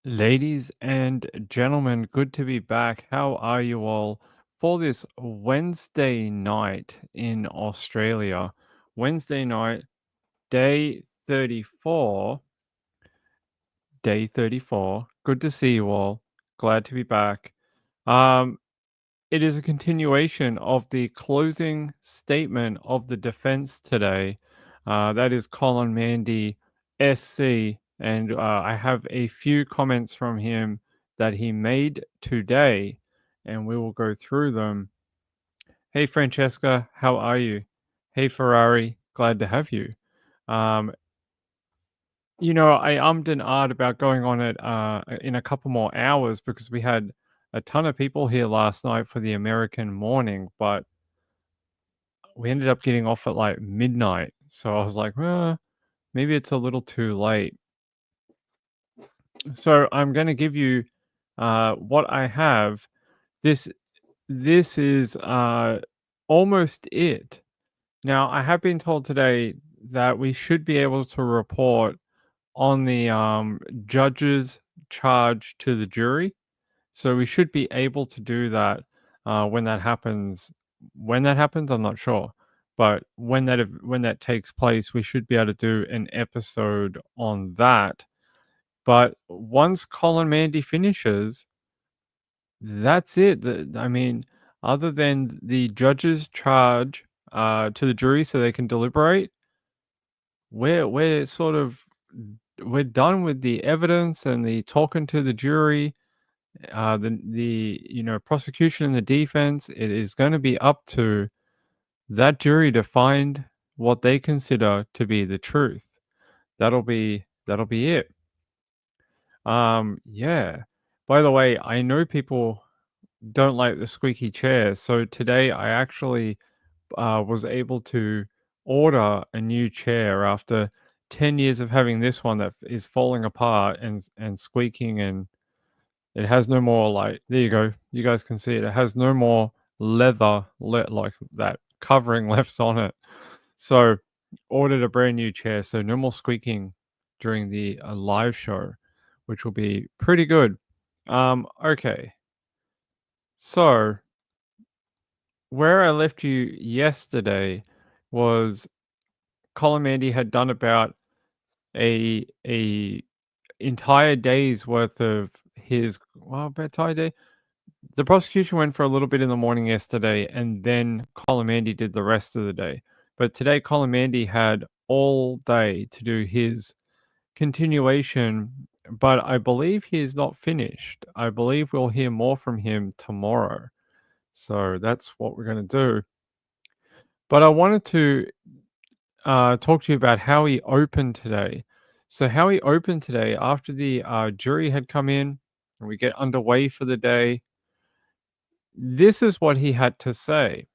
Ladies and gentlemen, good to be back. How are you all for this Wednesday night in Australia? Wednesday night, day 34. Day 34. Good to see you all. Glad to be back. Um, it is a continuation of the closing statement of the defense today. That is Colin Mandy, SC, and I have a few comments from him that he made today, and we will go through them. Hey, Francesca, how are you? Hey, Ferrari, glad to have you. Um, I ummed and ahed about going on it in a couple more hours because we had a ton of people here last night for the American morning, but we ended up getting off at like midnight. So I was like, well, maybe it's a little too late. So I'm going to give you what I have. This this is almost it. Now I have been told today that we should be able to report on the judge's charge to the jury. So we should be able to do that when that happens. When that happens, I'm not sure, but when that takes place, we should be able to do an episode on that. But once Colin Mandy finishes, that's it. I mean, other than the judge's charge to the jury so they can deliberate, we're sort of we're done with the evidence and the talking to the jury. The prosecution and the defense, it is going to be up to that jury to find what they consider to be the truth. That'll be it. Yeah. By the way, I know people don't like the squeaky chair, so today I actually was able to order a new chair after 10 years of having this one that is falling apart and squeaking, and it has no more, like, there you go. You guys can see it. It has no more like that covering left on it. So ordered a brand new chair, so no more squeaking during the live show, which will be pretty good. Okay. So where I left you yesterday was Colin Mandy had done about a entire day's worth of his, well, entire day. The prosecution went for a little bit in the morning yesterday, and then Colin Mandy did the rest of the day. But today, Colin Mandy had all day to do his continuation, but I believe he is not finished. I believe we'll hear more from him tomorrow. So that's what we're going to do. But I wanted to talk to you about how he opened today. So, how he opened today after the jury had come in and we get underway for the day. This is what he had to say.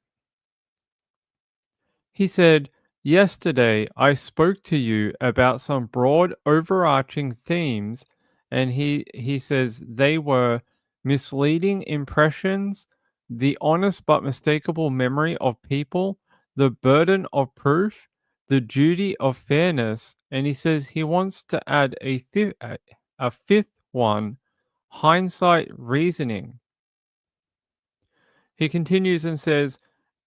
He said, "Yesterday I spoke to you about some broad overarching themes, and he says they were misleading impressions, the honest but mistakable memory of people, the burden of proof, the duty of fairness," and he says he wants to add a fifth one, hindsight reasoning. He continues and says,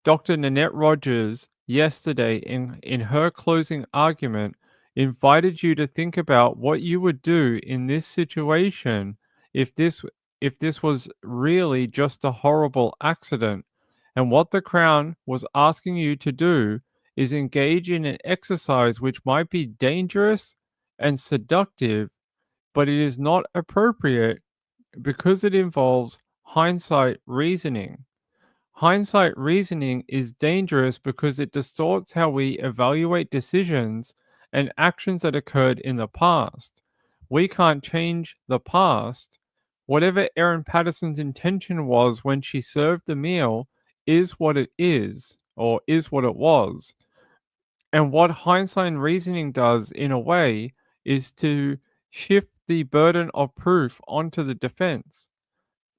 Dr. Nanette Rogers, yesterday in her closing argument, invited you to think about what you would do in this situation if this was really just a horrible accident. And what the Crown was asking you to do is engage in an exercise which might be dangerous and seductive, but it is not appropriate because it involves hindsight reasoning. Hindsight reasoning is dangerous because it distorts how we evaluate decisions and actions that occurred in the past. We can't change the past. Whatever Erin Patterson's intention was when she served the meal is what it is, or is what it was. And what hindsight reasoning does, in a way, is to shift the burden of proof onto the defense.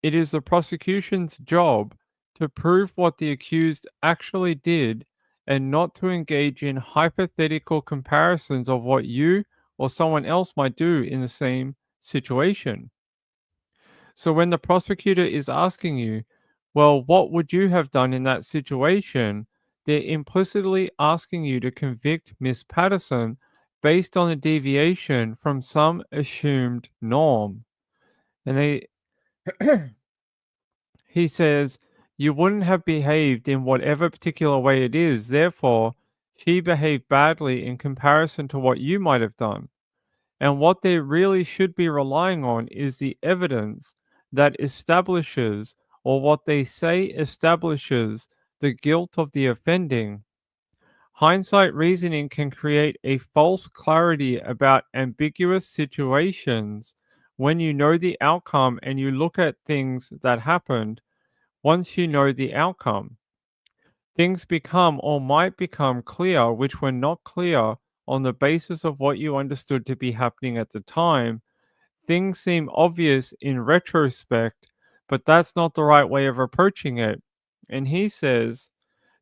It is the prosecution's job to prove what the accused actually did and not to engage in hypothetical comparisons of what you or someone else might do in the same situation. So when the prosecutor is asking you, well, what would you have done in that situation? They're implicitly asking you to convict Miss Patterson based on a deviation from some assumed norm. And he says, you wouldn't have behaved in whatever particular way it is. Therefore, she behaved badly in comparison to what you might have done. And what they really should be relying on is the evidence that establishes, or what they say establishes, the guilt of the offending. Hindsight reasoning can create a false clarity about ambiguous situations when you know the outcome and you look at things that happened once you know the outcome. Things become or might become clear which were not clear on the basis of what you understood to be happening at the time. Things seem obvious in retrospect, but that's not the right way of approaching it. And he says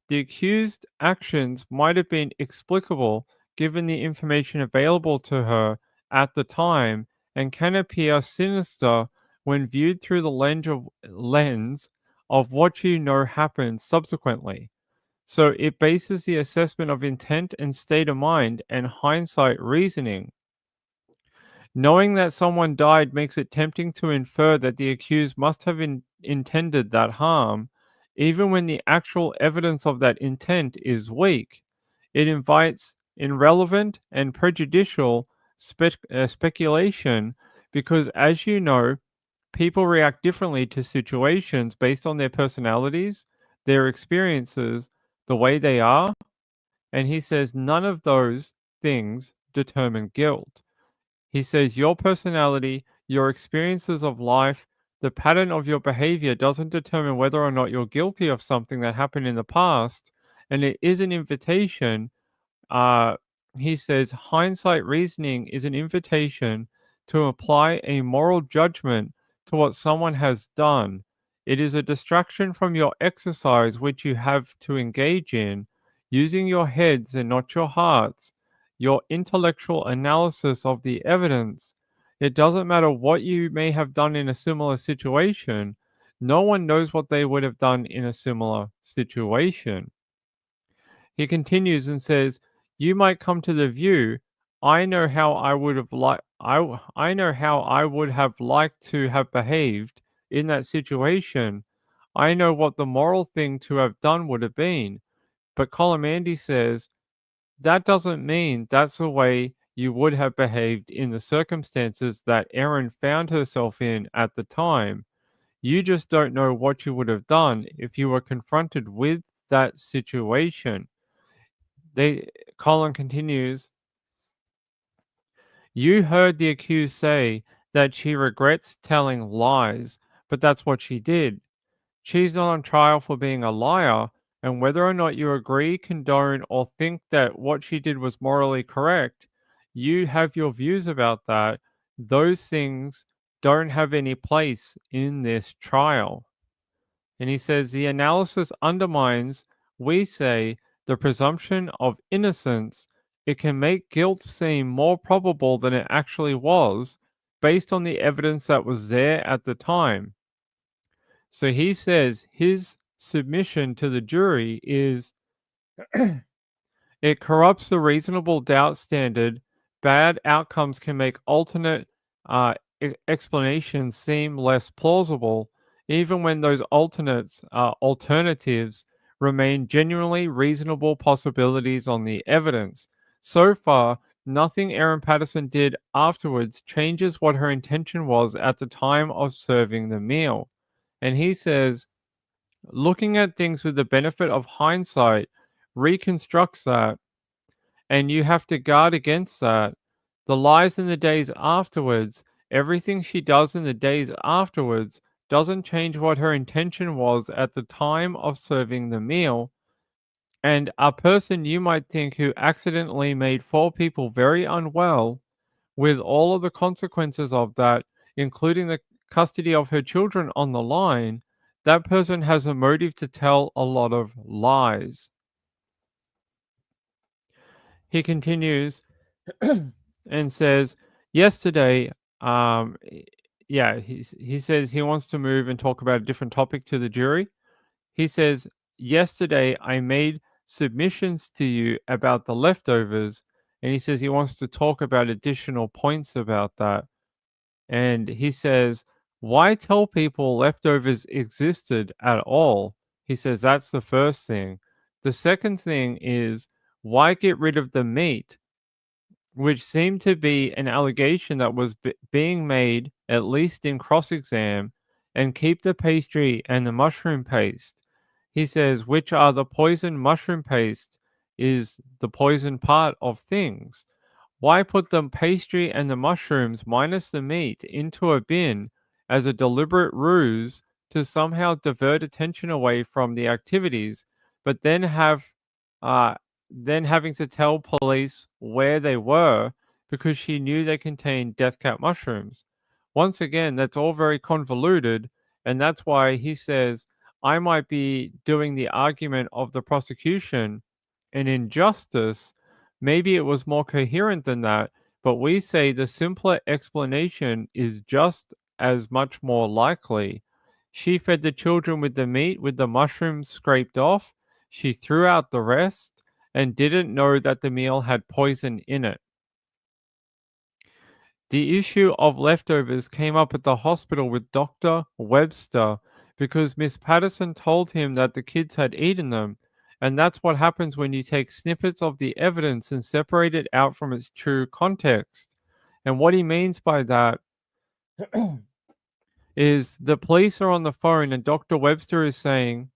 the accused actions might have been explicable given the information available to her at the time and can appear sinister when viewed through the lens of what you know happened subsequently. So it bases the assessment of intent and state of mind and hindsight reasoning. Knowing that someone died makes it tempting to infer that the accused must have intended that harm, even when the actual evidence of that intent is weak. It invites irrelevant and prejudicial speculation because, as you know, people react differently to situations based on their personalities, their experiences, the way they are, and he says none of those things determine guilt. He says your personality, your experiences of life, the pattern of your behavior doesn't determine whether or not you're guilty of something that happened in the past. And it is an invitation. Uh, he says hindsight reasoning is an invitation to apply a moral judgment to what someone has done. It is a distraction from your exercise, which you have to engage in, using your heads and not your hearts, your intellectual analysis of the evidence. It doesn't matter what you may have done in a similar situation. No one knows what they would have done in a similar situation. He continues and says, "You might come to the view, I know how I would have liked I know how I would have liked to have behaved in that situation. I know what the moral thing to have done would have been." But Colomandy says, that doesn't mean that's the way you would have behaved in the circumstances that Erin found herself in at the time. You just don't know what you would have done if you were confronted with that situation. They Colin continues, you heard the accused say that she regrets telling lies, but that's what she did. She's not on trial for being a liar, and whether or not you agree, condone, or think that what she did was morally correct, you have your views about that. Those things don't have any place in this trial. And he says the analysis undermines, we say, the presumption of innocence. It can make guilt seem more probable than it actually was based on the evidence that was there at the time. So he says his submission to the jury is it corrupts the reasonable doubt standard. Bad outcomes can make alternate explanations seem less plausible, even when those alternatives remain genuinely reasonable possibilities on the evidence. So far, nothing Erin Patterson did afterwards changes what her intention was at the time of serving the meal. And he says, looking at things with the benefit of hindsight reconstructs that, and you have to guard against that. The lies in the days afterwards, everything she does in the days afterwards, doesn't change what her intention was at the time of serving the meal. And a person you might think who accidentally made four people very unwell, with all of the consequences of that, including the custody of her children on the line, that person has a motive to tell a lot of lies. He continues and says, yesterday, um, yeah, he says he wants to move and talk about a different topic to the jury. He says, "Yesterday I made submissions to you about the leftovers," and he says he wants to talk about additional points about that. And he says, "Why tell people leftovers existed at all?" He says that's the first thing. The second thing is, why get rid of the meat, which seemed to be an allegation that was being made, at least in cross exam, and keep the pastry and the mushroom paste. He says, which are the poison mushroom paste is the poison part of things. Why put the pastry and the mushrooms minus the meat into a bin as a deliberate ruse to somehow divert attention away from the activities, but uh, then having to tell police where they were because she knew they contained death cap mushrooms? Once again, that's all very convoluted, and that's why he says I might be doing the argument of the prosecution an injustice. Maybe it was more coherent than that, but we say the simpler explanation is just as much more likely. She fed the children with the meat with the mushrooms scraped off. She threw out the rest and didn't know that the meal had poison in it. The issue of leftovers came up at the hospital with Dr. Webster because Miss Patterson told him that the kids had eaten them. And that's what happens when you take snippets of the evidence and separate it out from its true context. And what he means by that is the police are on the phone and Dr. Webster is saying,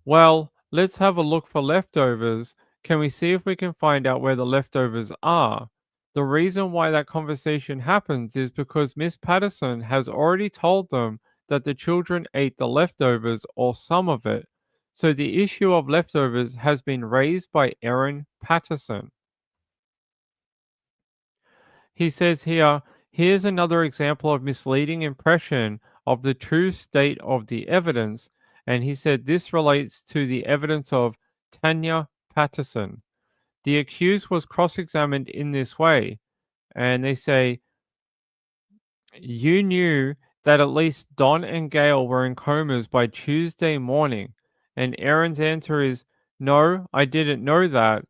well, let's have a look for leftovers. Can we see if we can find out where the leftovers are? The reason why that conversation happens is because Miss Patterson has already told them that the children ate the leftovers or some of it. So the issue of leftovers has been raised by Erin Patterson. He says here, here's another example of misleading impression of the true state of the evidence. And he said this relates to the evidence of Tanya Patterson. The accused was cross examined in this way. And they say, you knew that at least Don and Gail were in comas by Tuesday morning. And Erin's answer is, no, I didn't know that.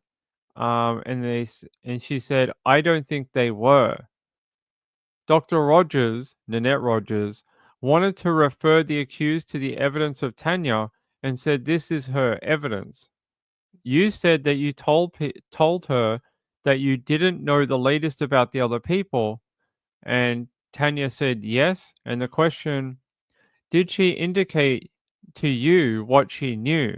And she said, I don't think they were. Dr. Rogers, Nanette Rogers, wanted to refer the accused to the evidence of Tanya and said this is her evidence. You said that you told her that you didn't know the latest about the other people, and Tanya said yes. And the question, did she indicate to you what she knew?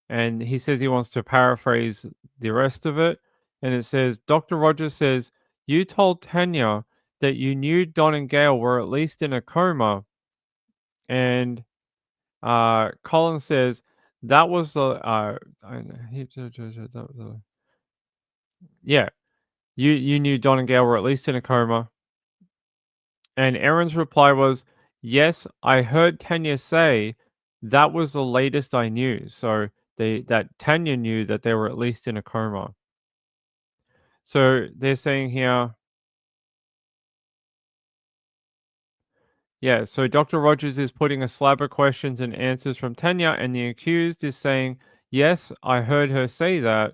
And he says he wants to paraphrase the rest of it. And it says, Dr. Rogers says, you told Tanya that you knew Don and Gail were at least in a coma. And Colin says, that was the, yeah, you knew Don and Gail were at least in a coma. And Erin's reply was, yes, I heard Tanya say that was the latest I knew. So that Tanya knew that they were at least in a coma. So they're saying here, yeah, so Dr. Rogers is putting a slab of questions and answers from Tanya, and the accused is saying, yes, I heard her say that.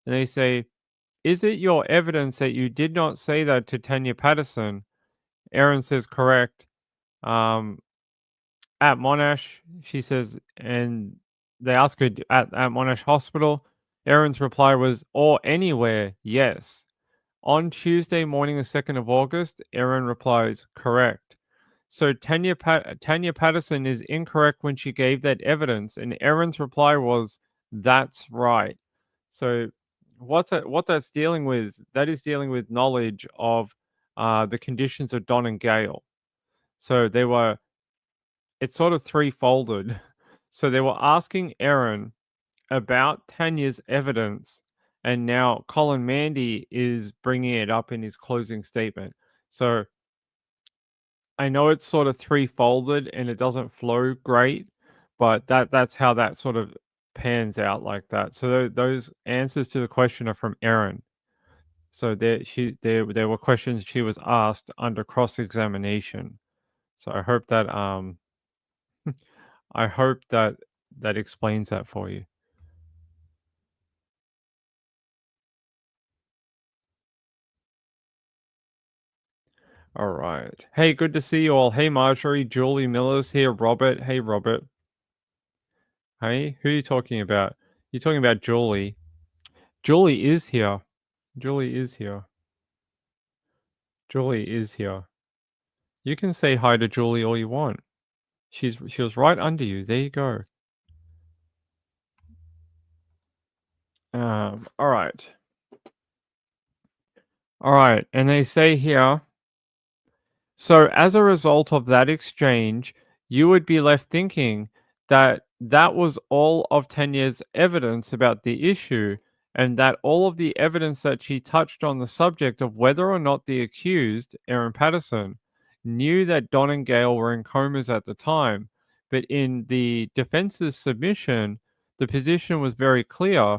And they say, is it your evidence that you did not say that to Tanya Patterson? Erin says, correct. Um, at Monash, she says, and they ask her at Monash Hospital. Erin's reply was, or anywhere, yes. On Tuesday morning, the 2nd of August, Erin replies, correct. So Tanya Patterson is incorrect when she gave that evidence, and Erin's reply was, that's right. So what that's dealing with, that is dealing with knowledge of the conditions of Don and Gail. So it's sort of three-folded. So they were asking Erin about Tanya's evidence, and now Colin Mandy is bringing it up in his closing statement. So I know it's sort of three-folded and it doesn't flow great, but that's how that sort of pans out like that. So those answers to the question are from Erin. So there were questions she was asked under cross-examination. So I hope that I hope that that explains that for you. All right. Hey, good to see you all. Hey, Marjorie, Julie Miller's here. Robert. Hey, Robert. Hey, who are you talking about? You're talking about Julie. Julie is here. Julie is here. Julie is here. You can say hi to Julie all you want. She was right under you. There you go. All right. All right. And they say here, so as a result of that exchange, you would be left thinking that that was all of Tanya's evidence about the issue, and that all of the evidence that she touched on the subject of whether or not the accused, Erin Patterson, knew that Don and Gail were in comas at the time. But in the defense's submission, the position was very clear.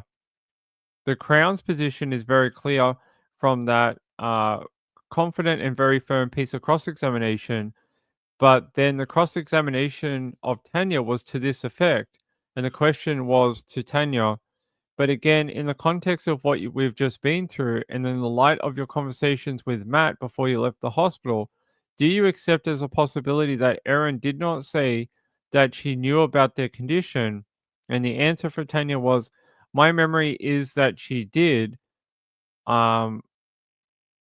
The Crown's position is very clear from that confident and very firm piece of cross examination. But then the cross examination of Tanya was to this effect. And the question was to Tanya, but again, in the context of what we've just been through, and in the light of your conversations with Matt before you left the hospital, do you accept as a possibility that Erin did not say that she knew about their condition? And the answer for Tanya was, my memory is that she did. Um,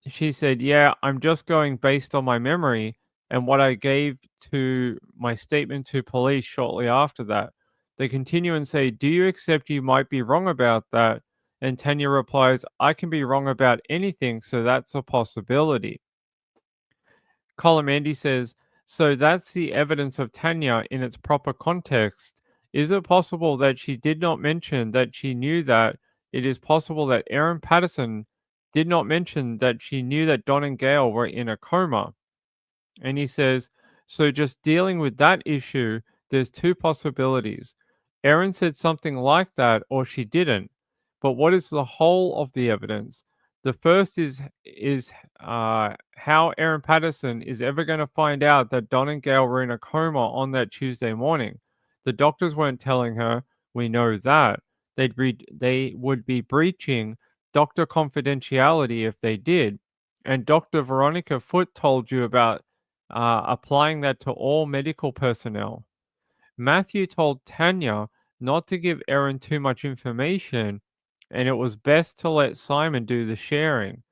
she said, yeah, I'm just going based on my memory and what I gave to my statement to police shortly after that. They continue and say, do you accept you might be wrong about that? And Tanya replies, I can be wrong about anything, so that's a possibility. Colomandy says, so that's the evidence of Tanya in its proper context. Is it possible that she did not mention that she knew that? It is possible that Erin Patterson did not mention that she knew that Don and Gail were in a coma. And he says, so just dealing with that issue, there's two possibilities. Erin said something like that, or she didn't. But what is the whole of the evidence? The first is how Erin Patterson is ever going to find out that Don and Gail were in a coma on that Tuesday morning. The doctors weren't telling her. We know that they would be breaching doctor confidentiality if they did. And Dr. Veronica Foote told you about applying that to all medical personnel. Matthew told Tanya not to give Erin too much information, and it was best to let Simon do the sharing.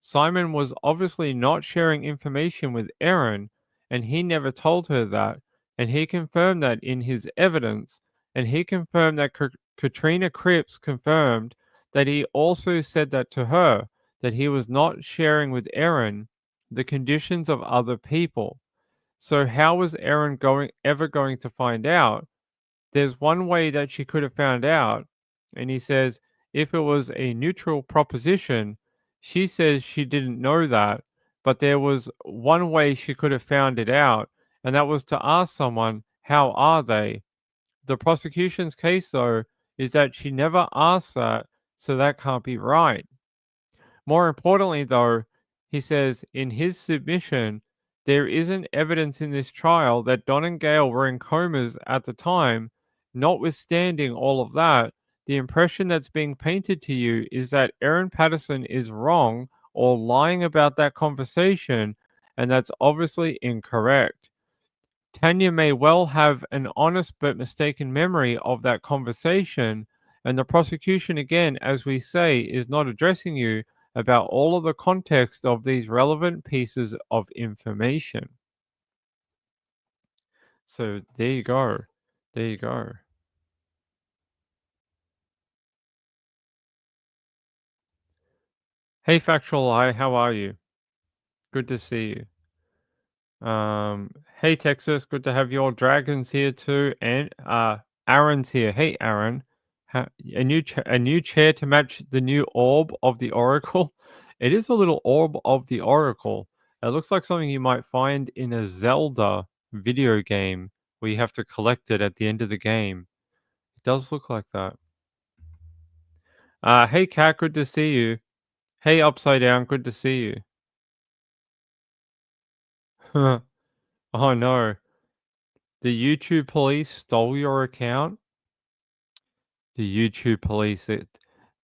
Simon was obviously not sharing information with Erin, and he never told her that, and he confirmed that in his evidence, and he confirmed that Katrina Cripps confirmed that he also said that to her, that he was not sharing with Erin the conditions of other people. So how was Erin going to find out? There's one way that she could have found out, and he says if it was a neutral proposition, she says she didn't know that, but there was one way she could have found it out, and that was to ask someone, how are they? The prosecution's case, though, is that she never asked that, so that can't be right. More importantly, though, he says in his submission, there isn't evidence in this trial that Don and Gail were in comas at the time. Notwithstanding all of that, the impression that's being painted to you is that Erin Patterson is wrong or lying about that conversation, and that's obviously incorrect. Tanya may well have an honest but mistaken memory of that conversation, and the prosecution, again, as we say, is not addressing you about all of the context of these relevant pieces of information. So there you go. There you go. Hey, Factual Eye, how are you? Good to see you. Hey Texas, good to have your dragons here too, and Aaron's here. Hey Aaron, a new chair to match the new orb of the Oracle. It is a little orb of the Oracle. It looks like something you might find in a Zelda video game where you have to collect it at the end of the game. It does look like that. Hey Cat, good to see you. Hey Upside Down, good to see you. Oh no, the YouTube police stole your account? The YouTube police,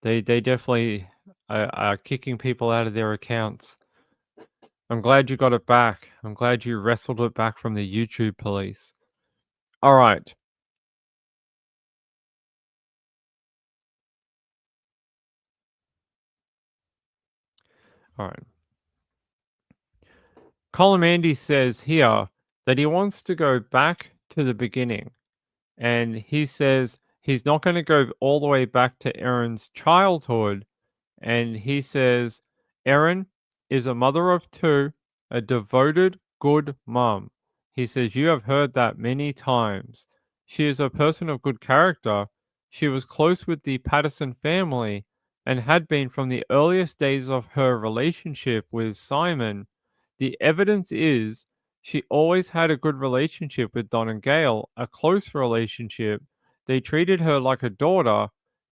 they definitely are kicking people out of their accounts. I'm glad you got it back. I'm glad you wrestled it back from the YouTube police. All right. All right. Colin Mandy says here that he wants to go back to the beginning. And he says he's not going to go all the way back to Erin's childhood. And he says Erin is a mother of two, a devoted, good mum. He says you have heard that many times. She is a person of good character. She was close with the Patterson family and had been from the earliest days of her relationship with Simon. The evidence is she always had a good relationship with Don and Gail, a close relationship. They treated her like a daughter.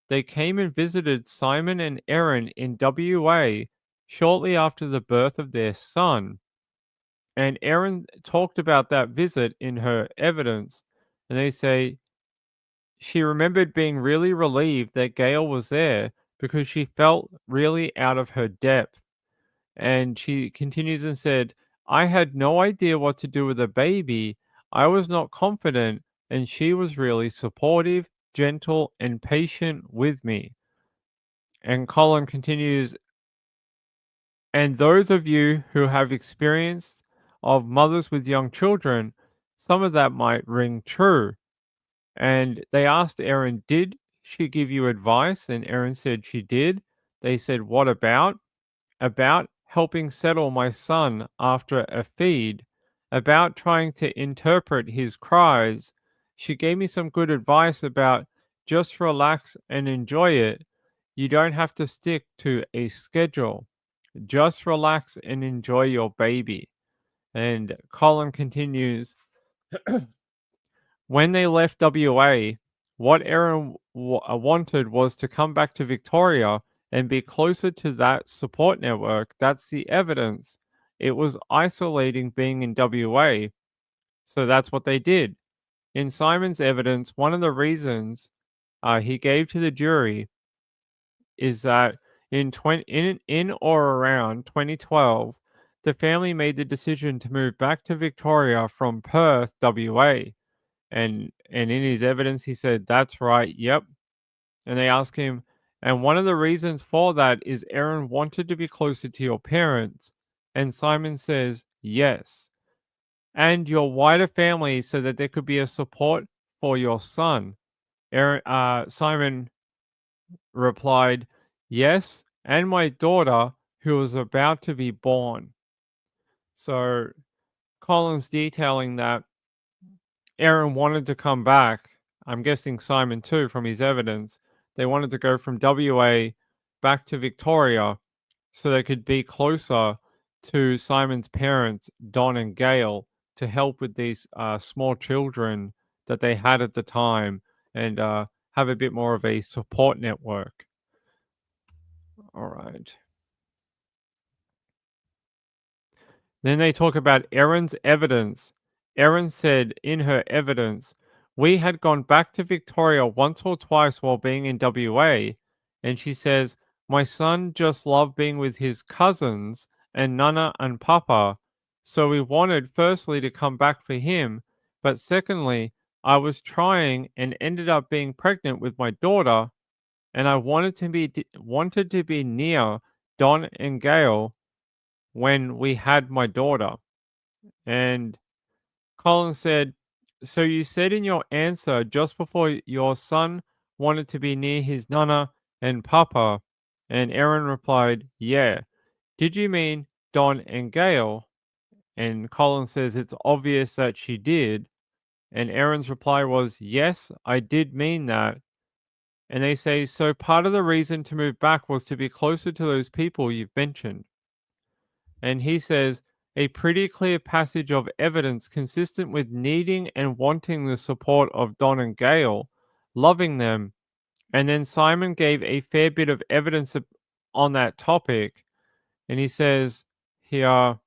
They came and visited Simon and Erin in WA shortly after the birth of their son. And Erin talked about that visit in her evidence. And they say she remembered being really relieved that Gail was there because she felt really out of her depth. And she continues and said, I had no idea what to do with a baby. I was not confident, and she was really supportive, gentle, and patient with me. And Colin continues, and those of you who have experience of mothers with young children, some of that might ring true. And they asked Erin, did she give you advice? And Erin said she did. They said, what about? About helping settle my son after a feed, about trying to interpret his cries. She gave me some good advice about just relax and enjoy it. You don't have to stick to a schedule. Just relax and enjoy your baby. And Colin continues, when they left WA, what Erin wanted was to come back to Victoria and be closer to that support network. That's the evidence. It was isolating being in WA. So that's what they did. In Simon's evidence, one of the reasons he gave to the jury is that in or around 2012, the family made the decision to move back to Victoria from Perth, WA. And in his evidence, he said, "That's right, yep." And they ask him, "And one of the reasons for that is Erin wanted to be closer to your parents." And Simon says, "Yes, and your wider family so that there could be a support for your son." Simon replied, "Yes, and my daughter who was about to be born." So Colin's detailing that Erin wanted to come back. I'm guessing Simon too from his evidence. They wanted to go from WA back to Victoria so they could be closer to Simon's parents, Don and Gail, to help with these small children that they had at the time and have a bit more of a support network. All right. Then they talk about Erin's evidence. Erin said in her evidence, we had gone back to Victoria once or twice while being in WA, and she says, my son just loved being with his cousins and Nana and Papa, so we wanted firstly to come back for him, but secondly, I was trying and ended up being pregnant with my daughter, and I wanted to be near Don and Gail when we had my daughter. And Colin said, so you said in your answer just before your son wanted to be near his nana and papa. And Erin replied, yeah. Did you mean Don and Gail? And Colin says it's obvious that she did. And Erin's reply was, yes, I did mean that. And they say, so part of the reason to move back was to be closer to those people you've mentioned. And he says, a pretty clear passage of evidence consistent with needing and wanting the support of Don and Gail, loving them. And then Simon gave a fair bit of evidence on that topic. And he says here,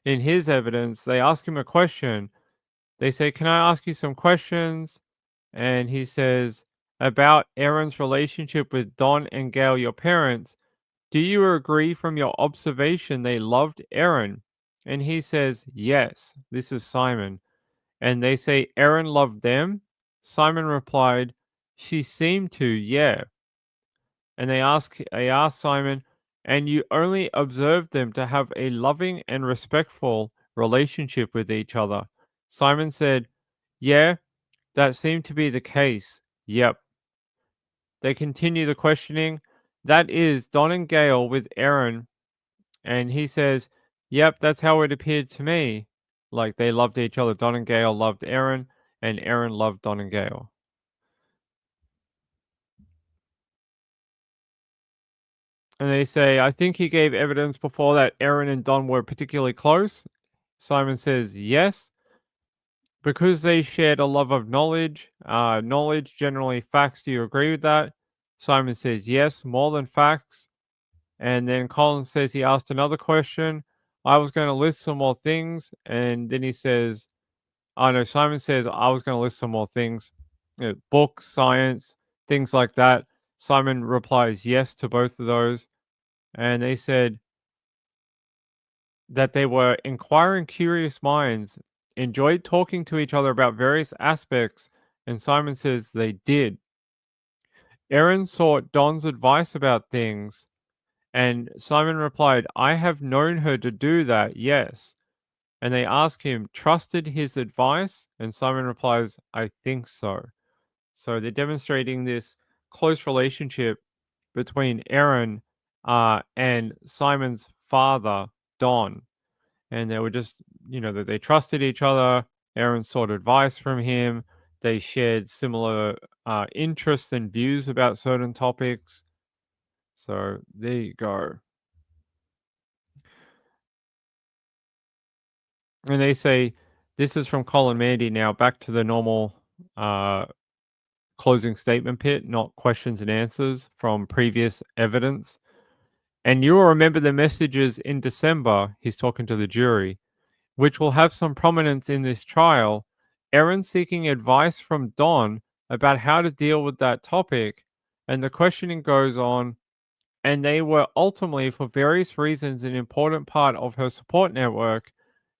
in his evidence, they ask him a question. They say, "Can I ask you some questions?" And he says, "About Erin's relationship with Don and Gail, your parents. Do you agree from your observation they loved Erin?" And he says, "Yes." This is Simon. And they say, "Erin loved them?" Simon replied, "She seemed to, yeah." And they ask Simon, "And you only observed them to have a loving and respectful relationship with each other?" Simon said, "Yeah, that seemed to be the case. Yep." They continue the questioning. That is Don and Gale with Erin. And he says, "Yep, that's how it appeared to me." Like they loved each other. Don and Gale loved Erin, and Erin loved Don and Gale. And they say, "I think he gave evidence before that Erin and Don were particularly close." Simon says, "Yes, because they shared a love of knowledge. Knowledge, generally facts. Do you agree with that?" Simon says, "Yes, more than facts." And then Colin says he asked another question. I was going to list some more things. And then he says, "Oh no," Simon says, "I was going to list some more things, books, science, things like that." Simon replies yes to both of those. And they said that they were inquiring, curious minds, enjoyed talking to each other about various aspects. And Simon says they did. Erin sought Don's advice about things. And Simon replied, "I have known her to do that, yes." And they ask him, "Trusted his advice?" And Simon replies, "I think so." So they're demonstrating this close relationship between Erin and Simon's father, Don. And they were just, that they trusted each other. Erin sought advice from him. They shared similar interests and views about certain topics. So there you go. And they say, this is from Colin Mandy now, back to the normal uh, closing statement pit, not questions and answers from previous evidence. "And you will remember the messages in December," he's talking to the jury, "which will have some prominence in this trial. Erin seeking advice from Don about how to deal with that topic." And the questioning goes on, "And they were ultimately, for various reasons, an important part of her support network."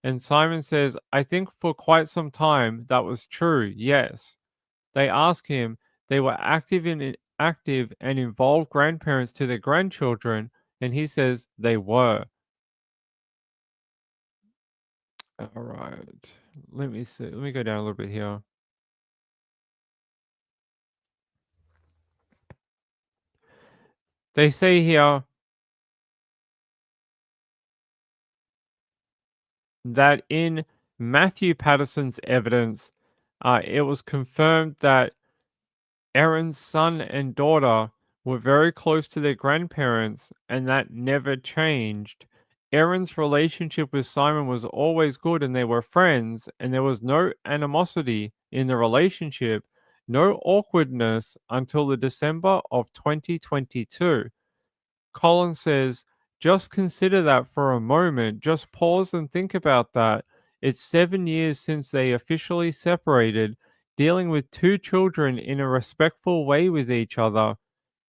And Simon says, "I think for quite some time that was true, yes." They ask him, they were active and involved grandparents to their grandchildren, and he says they were. All right. Let me see. Let me go down a little bit here. They say here that in Matthew Patterson's evidence, it was confirmed that Erin's son and daughter were very close to their grandparents, and that never changed. Erin's relationship with Simon was always good, and they were friends, and there was no animosity in the relationship, no awkwardness until the December of 2022. Colin says, "Just consider that for a moment. Just pause and think about that. It's 7 years since they officially separated, dealing with two children in a respectful way with each other.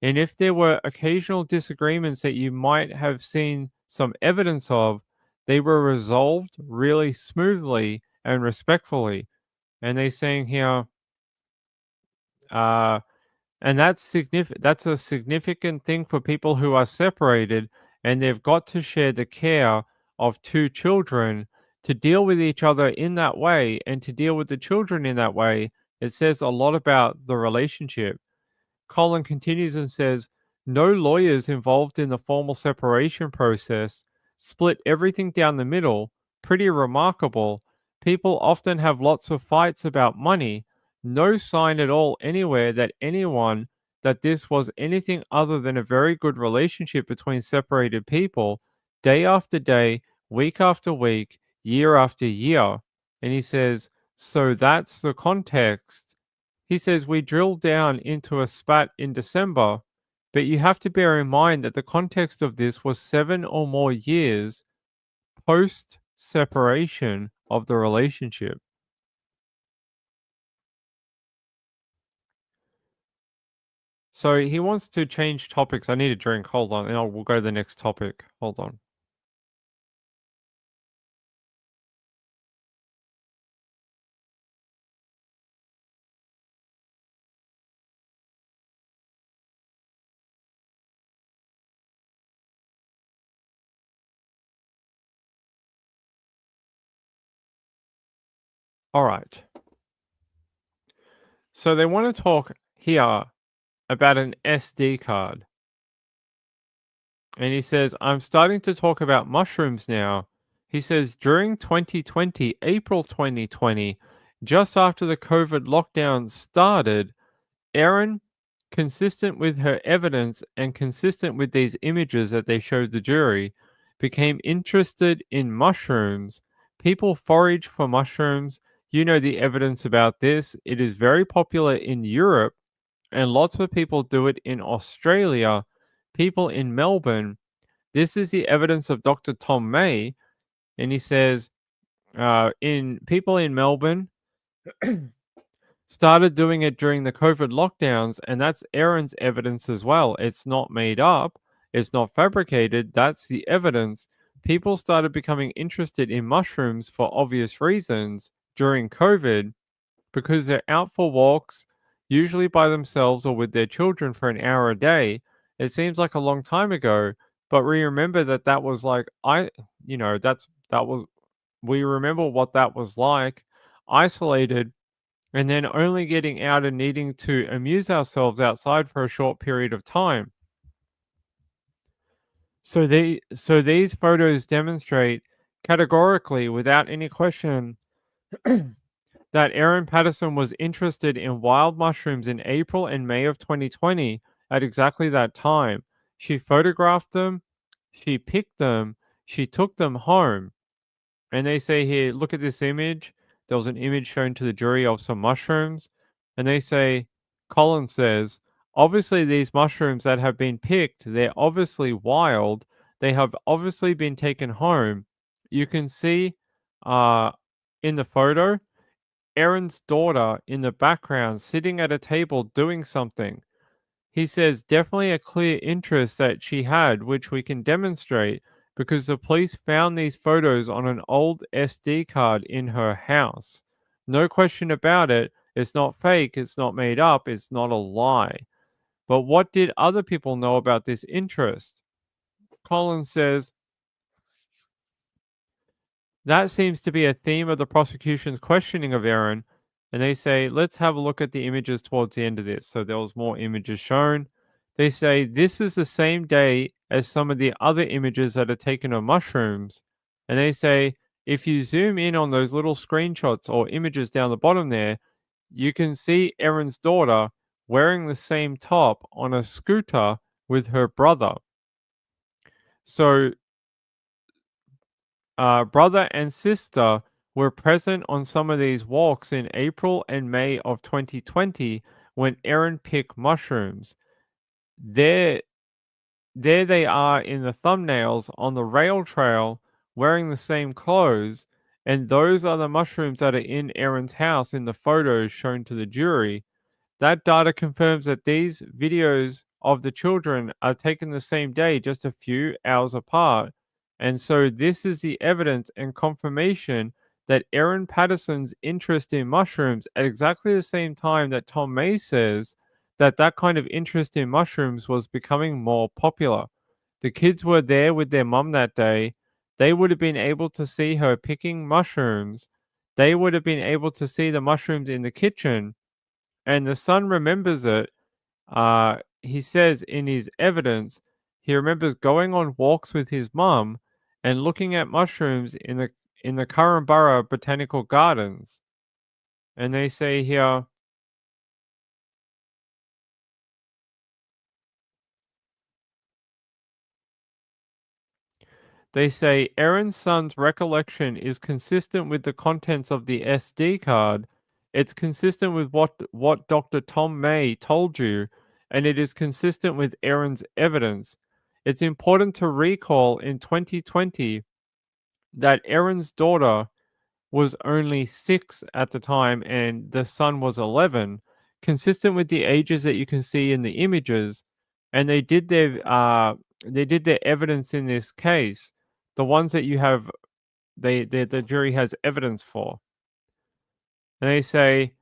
And if there were occasional disagreements that you might have seen some evidence of, they were resolved really smoothly and respectfully." And they're saying here, uh, and that's a significant thing for people who are separated, and they've got to share the care of two children to deal with each other in that way and to deal with the children in that way. It says a lot about the relationship. Colin continues and says, "No lawyers involved in the formal separation process, split everything down the middle. Pretty remarkable. People often have lots of fights about money. No sign at all anywhere that this was anything other than a very good relationship between separated people, day after day, week after week, year after year." And he says, "So that's the context." He says, "We drilled down into a spat in December, but you have to bear in mind that the context of this was 7 or more years post separation of the relationship. So he wants to change topics. I need a drink. Hold on, and we'll go to the next topic. Hold on. All right. So they want to talk here about an SD card. And he says, I'm starting to talk about mushrooms now. He says, during 2020, April 2020, just after the COVID lockdown started, Erin, consistent with her evidence and consistent with these images that they showed the jury, became interested in mushrooms. People forage for mushrooms. You know the evidence about this. It is very popular in Europe, and lots of people do it in Australia. People in Melbourne, this is the evidence of Dr. Tom May, and he says, in people in Melbourne started doing it during the COVID lockdowns, and that's Erin's evidence as well. It's not made up, it's not fabricated. That's the evidence. People started becoming interested in mushrooms for obvious reasons during COVID because they're out for walks, usually by themselves or with their children for an hour a day. It seems like a long time ago, but we remember that that was like that was we remember what that was like, isolated, and then only getting out and needing to amuse ourselves outside for a short period of time. So these photos demonstrate categorically, without any question, that Erin Patterson was interested in wild mushrooms in April and May of 2020 at exactly that time. She photographed them, she picked them, she took them home. And they say here, look at this image. There was an image shown to the jury of some mushrooms. And they say, Colin says, obviously, these mushrooms that have been picked, they're obviously wild. They have obviously been taken home. You can see uh, in the photo, Erin's daughter in the background sitting at a table doing something. He says definitely a clear interest that she had, which we can demonstrate because the police found these photos on an old SD card in her house. No question about it. It's not fake, it's not made up, it's not a lie. But what did other people know about this interest? Collins says that seems to be a theme of the prosecution's questioning of Erin, and they say, let's have a look at the images towards the end of this. So there was more images shown. They say this is the same day as some of the other images that are taken of mushrooms. And they say if you zoom in on those little screenshots or images down the bottom there, you can see Erin's daughter wearing the same top on a scooter with her brother. So brother and sister were present on some of these walks in April and May of 2020 when Erin picked mushrooms. There, there they are in the thumbnails on the rail trail wearing the same clothes, and those are the mushrooms that are in Erin's house in the photos shown to the jury. That data confirms that these videos of the children are taken the same day, just a few hours apart. And so, this is the evidence and confirmation that Erin Patterson's interest in mushrooms at exactly the same time that Tom May says that that kind of interest in mushrooms was becoming more popular. The kids were there with their mum that day. They would have been able to see her picking mushrooms. They would have been able to see the mushrooms in the kitchen, and the son remembers it. He says in his evidence, he remembers going on walks with his mum and looking at mushrooms in the Currumbara Botanical Gardens. And they say here, they say Erin's son's recollection is consistent with the contents of the SD card. It's consistent with what Dr. Tom May told you, and it is consistent with Erin's evidence. It's important to recall in 2020, that Erin's daughter was only 6 at the time and the son was 11, consistent with the ages that you can see in the images. And they did their evidence in this case, the ones that you have the jury has evidence for. And they say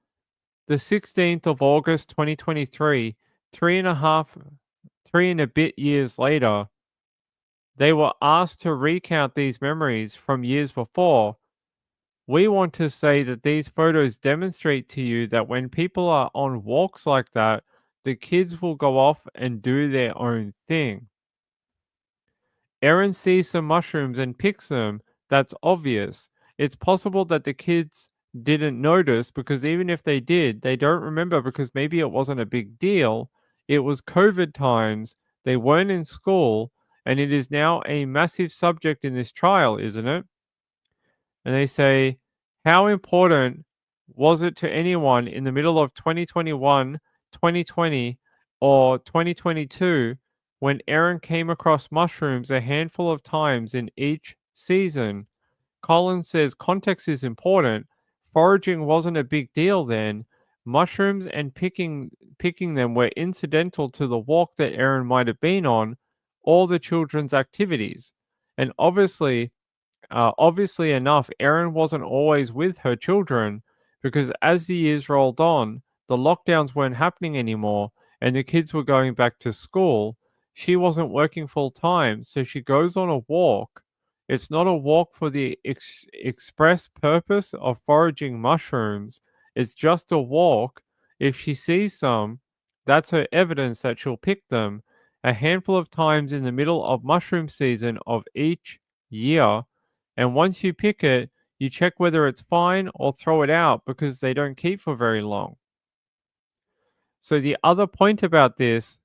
the 16th of August 2023, three and a bit years later, they were asked to recount these memories from years before. We want to say that these photos demonstrate to you that when people are on walks like that, the kids will go off and do their own thing. Erin sees some mushrooms and picks them. That's obvious. It's possible that the kids didn't notice because even if they did, they don't remember because maybe it wasn't a big deal. It was COVID times, they weren't in school, and it is now a massive subject in this trial, isn't it? And they say, how important was it to anyone in the middle of 2021, 2020, or 2022 when Erin came across mushrooms a handful of times in each season? Collins says context is important. Foraging wasn't a big deal then. Mushrooms and picking them were incidental to the walk that Erin might have been on, all the children's activities. And obviously enough, Erin wasn't always with her children because as the years rolled on, the lockdowns weren't happening anymore and the kids were going back to school. She wasn't working full time, so she goes on a walk. It's not a walk for the express purpose of foraging mushrooms, it's just a walk. If she sees some, that's her evidence that she'll pick them a handful of times in the middle of mushroom season of each year, and once you pick it, you check whether it's fine or throw it out because they don't keep for very long. So the other point about this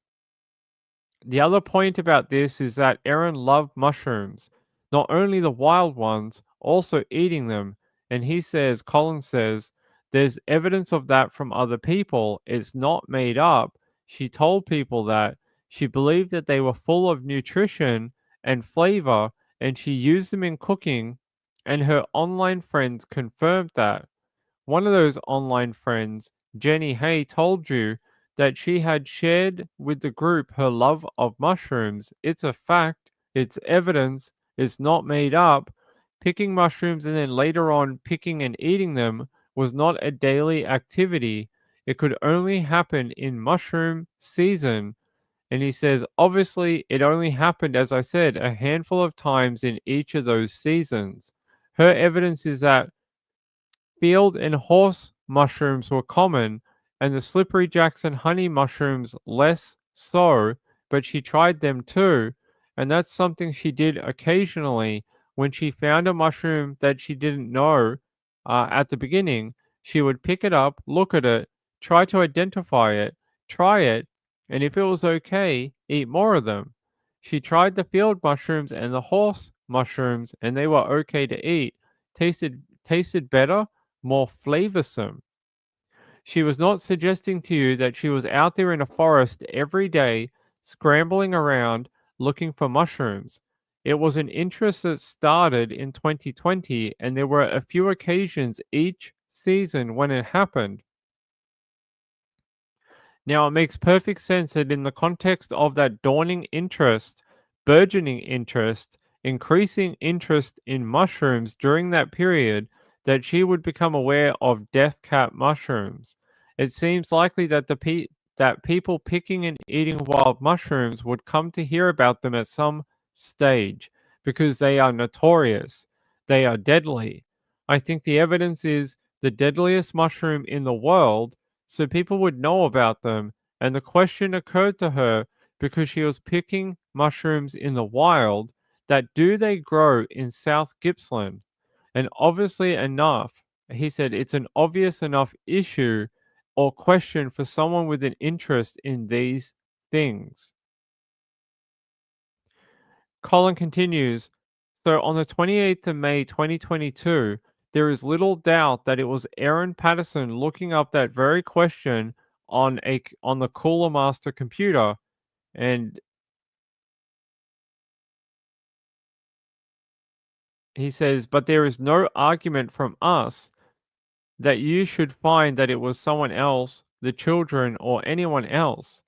is that Erin loved mushrooms, not only the wild ones, also eating them. And Collins says, there's evidence of that from other people. It's not made up. She told people that she believed that they were full of nutrition and flavor, and she used them in cooking, and her online friends confirmed that. One of those online friends, Jenny Hay, told you that she had shared with the group her love of mushrooms. It's a fact, it's evidence, it's not made up. Picking mushrooms and then later on picking and eating them was not a daily activity. It could only happen in mushroom season. And he says, obviously, it only happened, as I said, a handful of times in each of those seasons. Her evidence is that field and horse mushrooms were common, and the slippery Jackson honey mushrooms less so, but she tried them too, and that's something she did occasionally. When she found a mushroom that she didn't know at the beginning, she would pick it up, look at it, try to identify it, try it, and if it was okay, eat more of them. She tried the field mushrooms and the horse mushrooms, and they were okay to eat. Tasted better, more flavorsome. She was not suggesting to you that she was out there in a forest every day, scrambling around looking for mushrooms. It was an interest that started in 2020, and there were a few occasions each season when it happened. Now, it makes perfect sense that in the context of that dawning interest, burgeoning interest, increasing interest in mushrooms during that period, that she would become aware of death cap mushrooms. It seems likely that that people picking and eating wild mushrooms would come to hear about them at some stage because they are notorious. They are deadly. I think the evidence is the deadliest mushroom in the world, so people would know about them. And the question occurred to her because she was picking mushrooms in the wild that do they grow in South Gippsland? And obviously enough, he said it's an obvious enough issue or question for someone with an interest in these things. Colin continues, so on the 28th of May 2022, there is little doubt that it was Erin Patterson looking up that very question on the Cooler Master computer, and he says, but there is no argument from us that you should find that it was someone else, the children, or anyone else.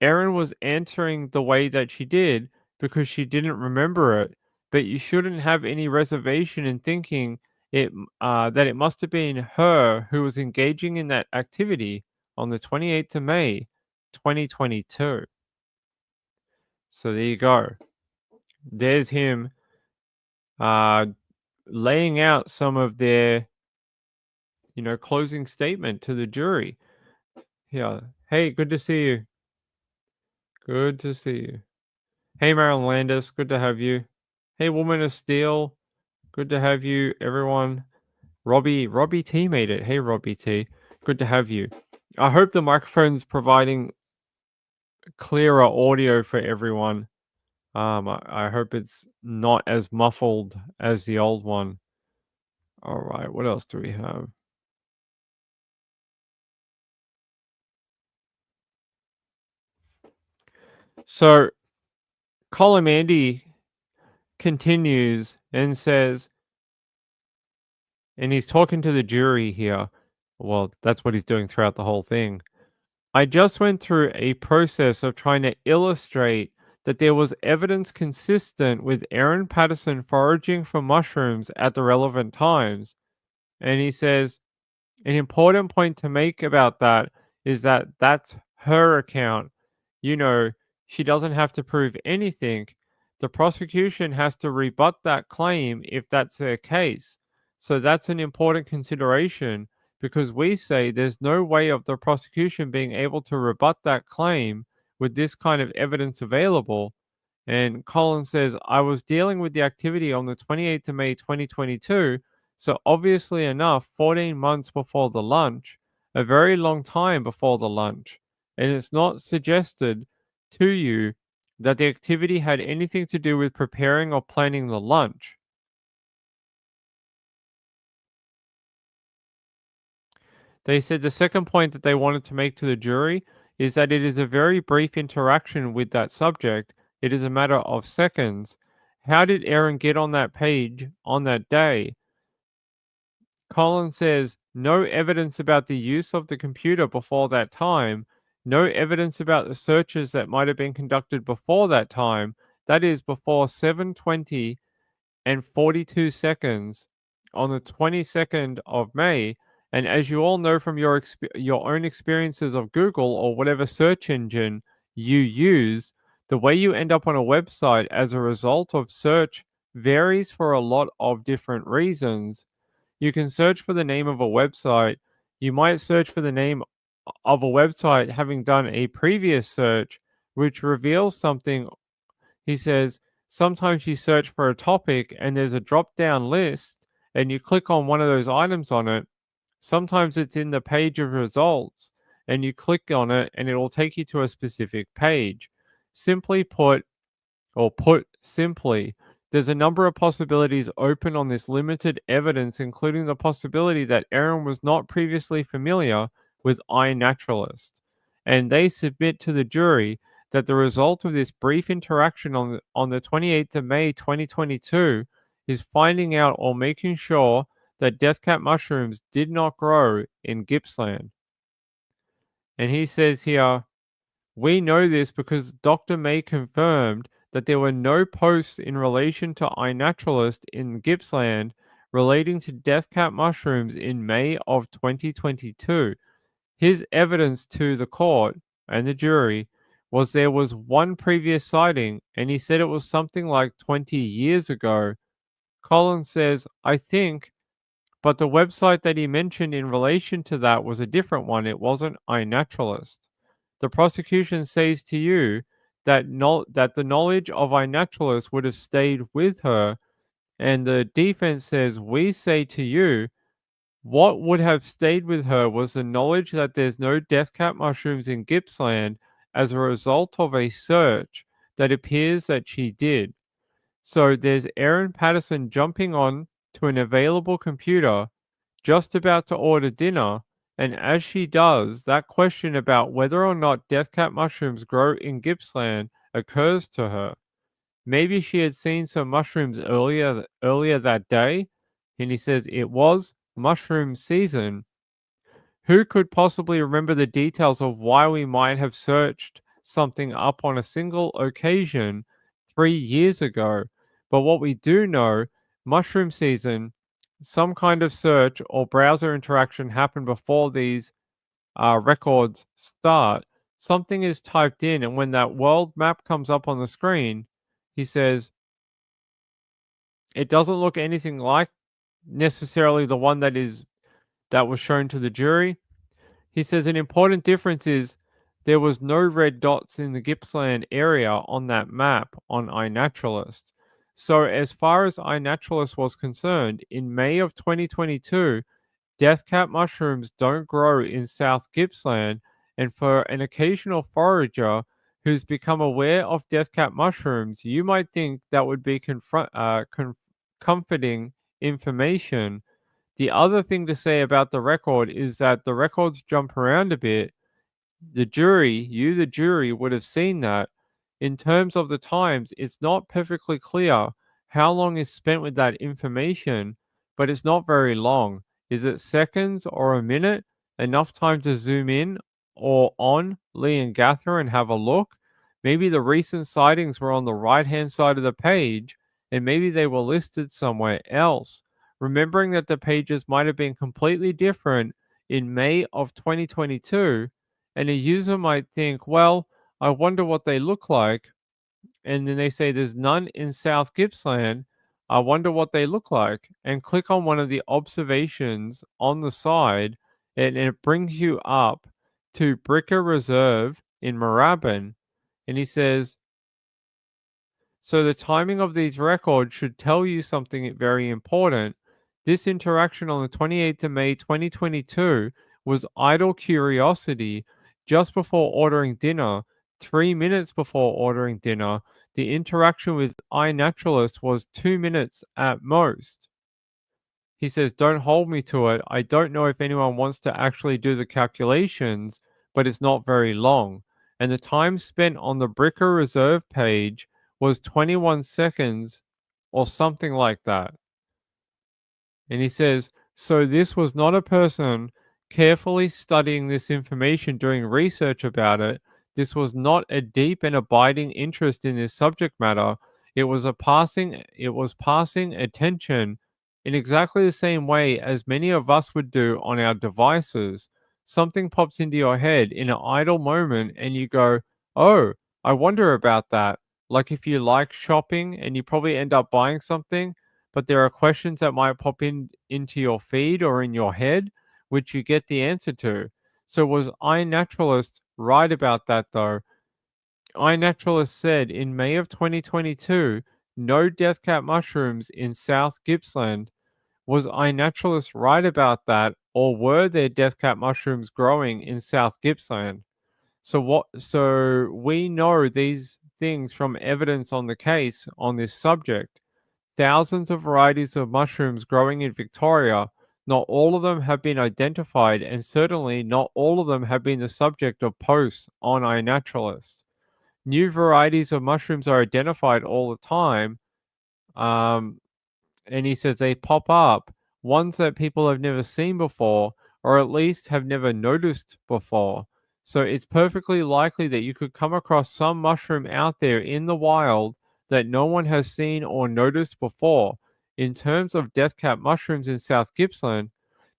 Erin was answering the way that she did because she didn't remember it, but you shouldn't have any reservation in thinking that it must have been her who was engaging in that activity on the 28th of May, 2022. So there you go. There's him uh, laying out some of their, closing statement to the jury. Yeah. Hey, good to see you. Good to see you. Hey, Marilyn Landis, good to have you. Hey, Woman of Steel, good to have you, everyone. Robbie T made it. Hey, Robbie T, good to have you. I hope the microphone's providing clearer audio for everyone. I hope it's not as muffled as the old one. All right, what else do we have? So, Colin Andy continues and says, and he's talking to the jury here. Well, that's what he's doing throughout the whole thing. I just went through a process of trying to illustrate that there was evidence consistent with Erin Patterson foraging for mushrooms at the relevant times. And he says, an important point to make about that is that that's her account. You know, she doesn't have to prove anything. The prosecution has to rebut that claim if that's their case. So that's an important consideration because we say there's no way of the prosecution being able to rebut that claim with this kind of evidence available. And Collins says, I was dealing with the activity on the 28th of May 2022, so obviously enough, 14 months before the lunch, a very long time before the lunch. And it's not suggested to you that the activity had anything to do with preparing or planning the lunch. They said the second point that they wanted to make to the jury is that it is a very brief interaction with that subject. It is a matter of seconds. How did Erin get on that page on that day? Colin says no evidence about the use of the computer before that time, no evidence about the searches that might have been conducted before that time, that is before 7:20 and 42 seconds on the 22nd of May. And as you all know from your own experiences of Google or whatever search engine you use, the way you end up on a website as a result of search varies for a lot of different reasons. You can search for the name of a website. You might search for the name of a website having done a previous search, which reveals something. He says, sometimes you search for a topic and there's a drop down list and you click on one of those items on it. Sometimes it's in the page of results and you click on it and it will take you to a specific page. Simply put, or put simply, there's a number of possibilities open on this limited evidence, including the possibility that Erin was not previously familiar with iNaturalist. And they submit to the jury that the result of this brief interaction on the 28th of May 2022 is finding out or making sure that death cap mushrooms did not grow in Gippsland. And he says here, we know this because Dr. May confirmed that there were no posts in relation to iNaturalist in Gippsland relating to death cap mushrooms in May of 2022. His evidence to the court and the jury was there was one previous sighting, and he said it was something like 20 years ago. Collins says, I think, but the website that he mentioned in relation to that was a different one. It wasn't iNaturalist. The prosecution says to you that that the knowledge of iNaturalist would have stayed with her, and the defense says we say to you what would have stayed with her was the knowledge that there's no death cap mushrooms in Gippsland as a result of a search that appears that she did. So there's Erin Patterson jumping on to an available computer, just about to order dinner, and as she does, that question about whether or not death cap mushrooms grow in Gippsland occurs to her. Maybe she had seen some mushrooms earlier that day, and he says it was mushroom season. Who could possibly remember the details of why we might have searched something up on a single occasion 3 years ago? But what we do know, mushroom season, some kind of search or browser interaction happened before these records start. Something is typed in, and when that world map comes up on the screen, he says it doesn't look anything like necessarily the one that was shown to the jury. He says an important difference is there was no red dots in the Gippsland area on that map on iNaturalist. So as far as iNaturalist was concerned, in May of 2022, death cap mushrooms don't grow in South Gippsland, and for an occasional forager who's become aware of death cap mushrooms, you might think that would be comforting information. The other thing to say about the record is that the records jump around a bit. The jury, would have seen that. In terms of the times, it's not perfectly clear how long is spent with that information, but it's not very long. Is it seconds or a minute? Enough time to zoom in or on Lee and Gather and have a look? Maybe the recent sightings were on the right hand side of the page, and maybe they were listed somewhere else. Remembering that the pages might have been completely different in May of 2022, and a user might think, well, I wonder what they look like. And then they say there's none in South Gippsland. I wonder what they look like. And click on one of the observations on the side, and it brings you up to Bricker Reserve in Moorabbin. And he says, so the timing of these records should tell you something very important. This interaction on the 28th of May 2022 was idle curiosity just before ordering dinner. 3 minutes before ordering dinner, the interaction with iNaturalist was 2 minutes at most. He says, don't hold me to it. I don't know if anyone wants to actually do the calculations, but it's not very long. And the time spent on the Bricker Reserve page was 21 seconds or something like that. And he says, so this was not a person carefully studying this information, doing research about it. This was not a deep and abiding interest in this subject matter. It was passing attention in exactly the same way as many of us would do on our devices. Something pops into your head in an idle moment and you go, "Oh, I wonder about that." Like if you like shopping and you probably end up buying something, but there are questions that might pop into your feed or in your head, which you get the answer to. So was iNaturalist right about that though? iNaturalist said in May of 2022, no death cap mushrooms in South Gippsland. Was iNaturalist right about that, or were there death cap mushrooms growing in South Gippsland? So we know these things from evidence on the case on this subject. Thousands of varieties of mushrooms growing in Victoria. Not all of them have been identified, and certainly not all of them have been the subject of posts on iNaturalist. New varieties of mushrooms are identified all the time. Um, and he says they pop up, ones that people have never seen before, or at least have never noticed before. So it's perfectly likely that you could come across some mushroom out there in the wild that no one has seen or noticed before. In terms of death cap mushrooms in South Gippsland,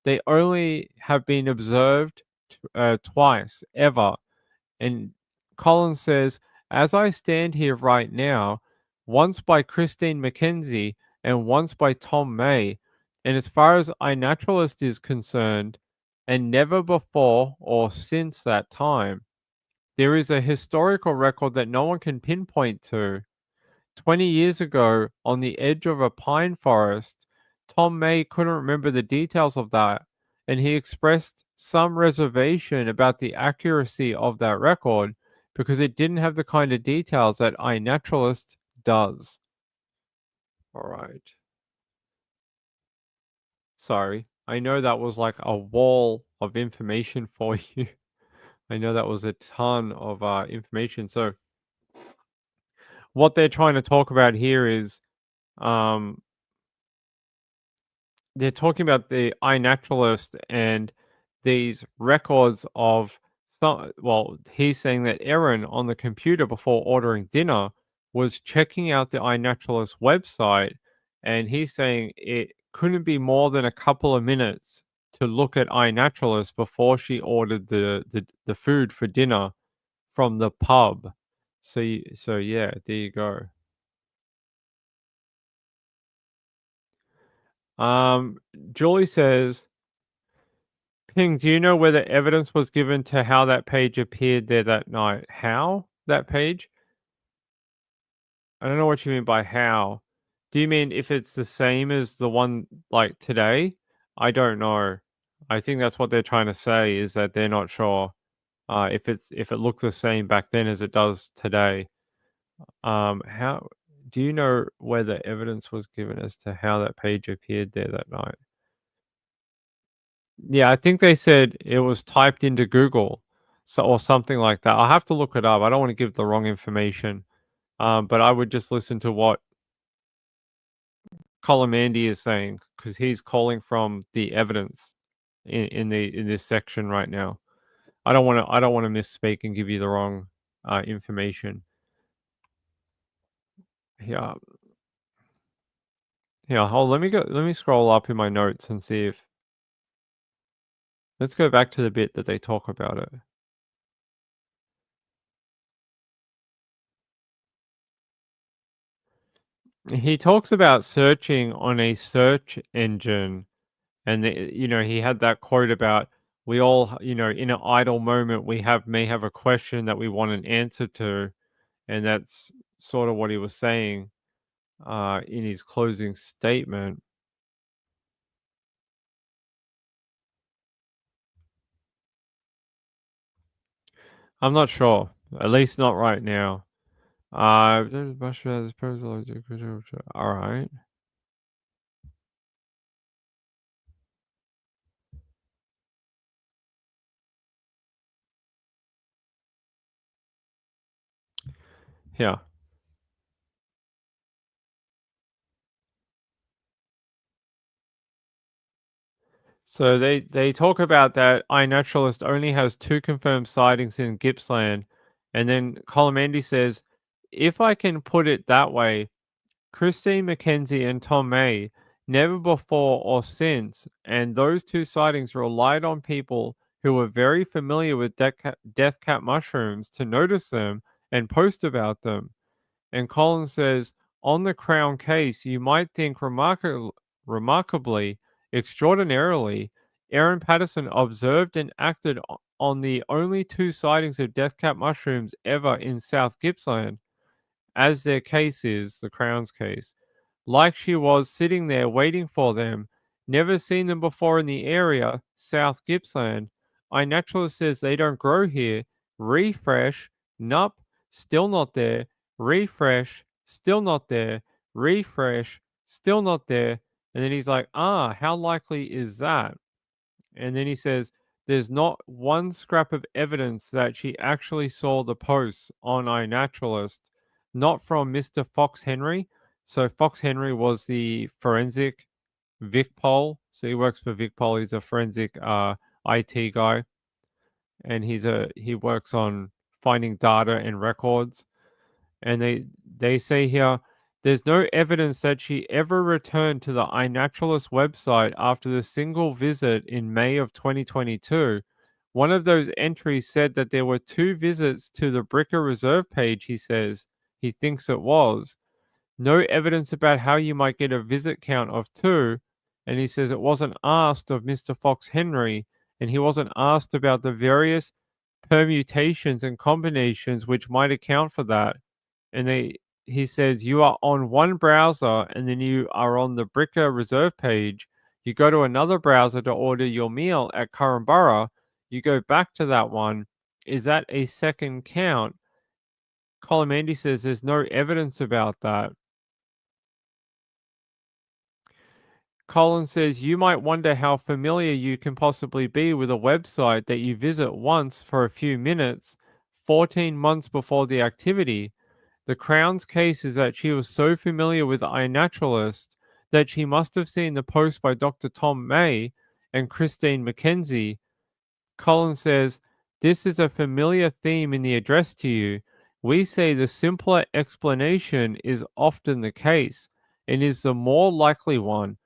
they only have been observed twice ever. And Collins says, as I stand here right now, once by Christine Mackenzie and once by Tom May, and as far as iNaturalist is concerned, and never before or since that time, there is a historical record that no one can pinpoint to. 20 years ago, on the edge of a pine forest, Tom May couldn't remember the details of that, and he expressed some reservation about the accuracy of that record because it didn't have the kind of details that iNaturalist does. All right. Sorry. I know that was like a wall of information for you. I know that was a ton of information. So what they're trying to talk about here is, um, they're talking about the iNaturalist and these records of some. Well, he's saying that Erin on the computer before ordering dinner was checking out the iNaturalist website, and he's saying it couldn't be more than a couple of minutes to look at iNaturalist before she ordered the food for dinner from the pub. So yeah, there you go. Um, Julie says, Ping, do you know whether evidence was given to how that page appeared there that night? How that page? I don't know what you mean by how. Do you mean if it's the same as the one like today? I don't know. I think that's what they're trying to say is that they're not sure if it looked the same back then as it does today. How do you know whether evidence was given as to how that page appeared there that night? Yeah, I think they said it was typed into Google, so or something like that. I'll have to look it up. I don't want to give the wrong information. But I would just listen to what Colomandy is saying because he's calling from the evidence in this section right now. I don't want to misspeak and give you the wrong information. Yeah, yeah. Hold. Let me go. Let me scroll up in my notes and see if. Let's go back to the bit that they talk about it. He talks about searching on a search engine, and he had that quote about we all, in an idle moment, we have may have a question that we want an answer to, and that's sort of what he was saying in his closing statement. I'm not sure, at least not right now. All right. Yeah. So they talk about that iNaturalist only has two confirmed sightings in Gippsland, and then Colomandy says, if I can put it that way, Christine McKenzie and Tom May never before or since, and those two sightings relied on people who were very familiar with death cap mushrooms to notice them and post about them. And Collins says, on the Crown case, you might think remarkably, extraordinarily, Erin Patterson observed and acted on the only two sightings of death cap mushrooms ever in South Gippsland, as their case is, the Crown's case, like she was sitting there waiting for them, never seen them before in the area, South Gippsland. iNaturalist says they don't grow here. Refresh, nup, still not there. Refresh, still not there. Refresh, still not there. And then he's like, how likely is that? And then he says, there's not one scrap of evidence that she actually saw the posts on iNaturalist, not from Mr. Fox Henry. So Fox Henry was the forensic VicPol. So he works for VicPol. He's a forensic IT guy, and he works on finding data and records. And they say here there's no evidence that she ever returned to the iNaturalist website after the single visit in May of 2022. One of those entries said that there were two visits to the Bricker Reserve page, he says. He thinks it was. No evidence about how you might get a visit count of two. And he says it wasn't asked of Mr. Fox Henry, and he wasn't asked about the various permutations and combinations which might account for that. And he says you are on one browser and then you are on the Bricker Reserve page. You go to another browser to order your meal at Currumborough. You go back to that one. Is that a second count? Colomandy says there's no evidence about that. Colin says you might wonder how familiar you can possibly be with a website that you visit once for a few minutes, 14 months before the activity. The Crown's case is that she was so familiar with iNaturalist that she must have seen the post by Dr. Tom May and Christine McKenzie. Collins says, "This is a familiar theme in the address to you. We say the simpler explanation is often the case and is the more likely one."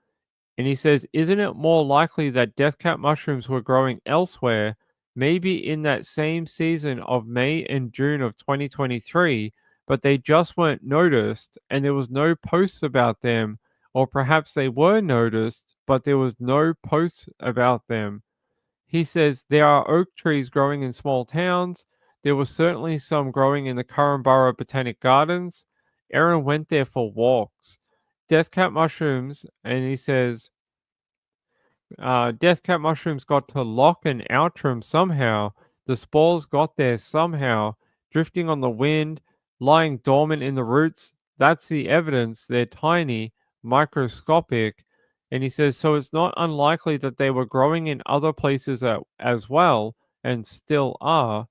And he says, "Isn't it more likely that death cap mushrooms were growing elsewhere, maybe in that same season of May and June of 2023, but they just weren't noticed and there was no posts about them, or perhaps they were noticed, but there was no posts about them?" He says, "There are oak trees growing in small towns. There were certainly some growing in the Currumbara Botanic Gardens. Erin went there for walks. Death cap mushrooms," and he says, death cap mushrooms got to Loch and Outram somehow. The spores got there somehow, drifting on the wind, lying dormant in the roots. That's the evidence. They're tiny, microscopic." And he says, "So it's not unlikely that they were growing in other places as well, and still are.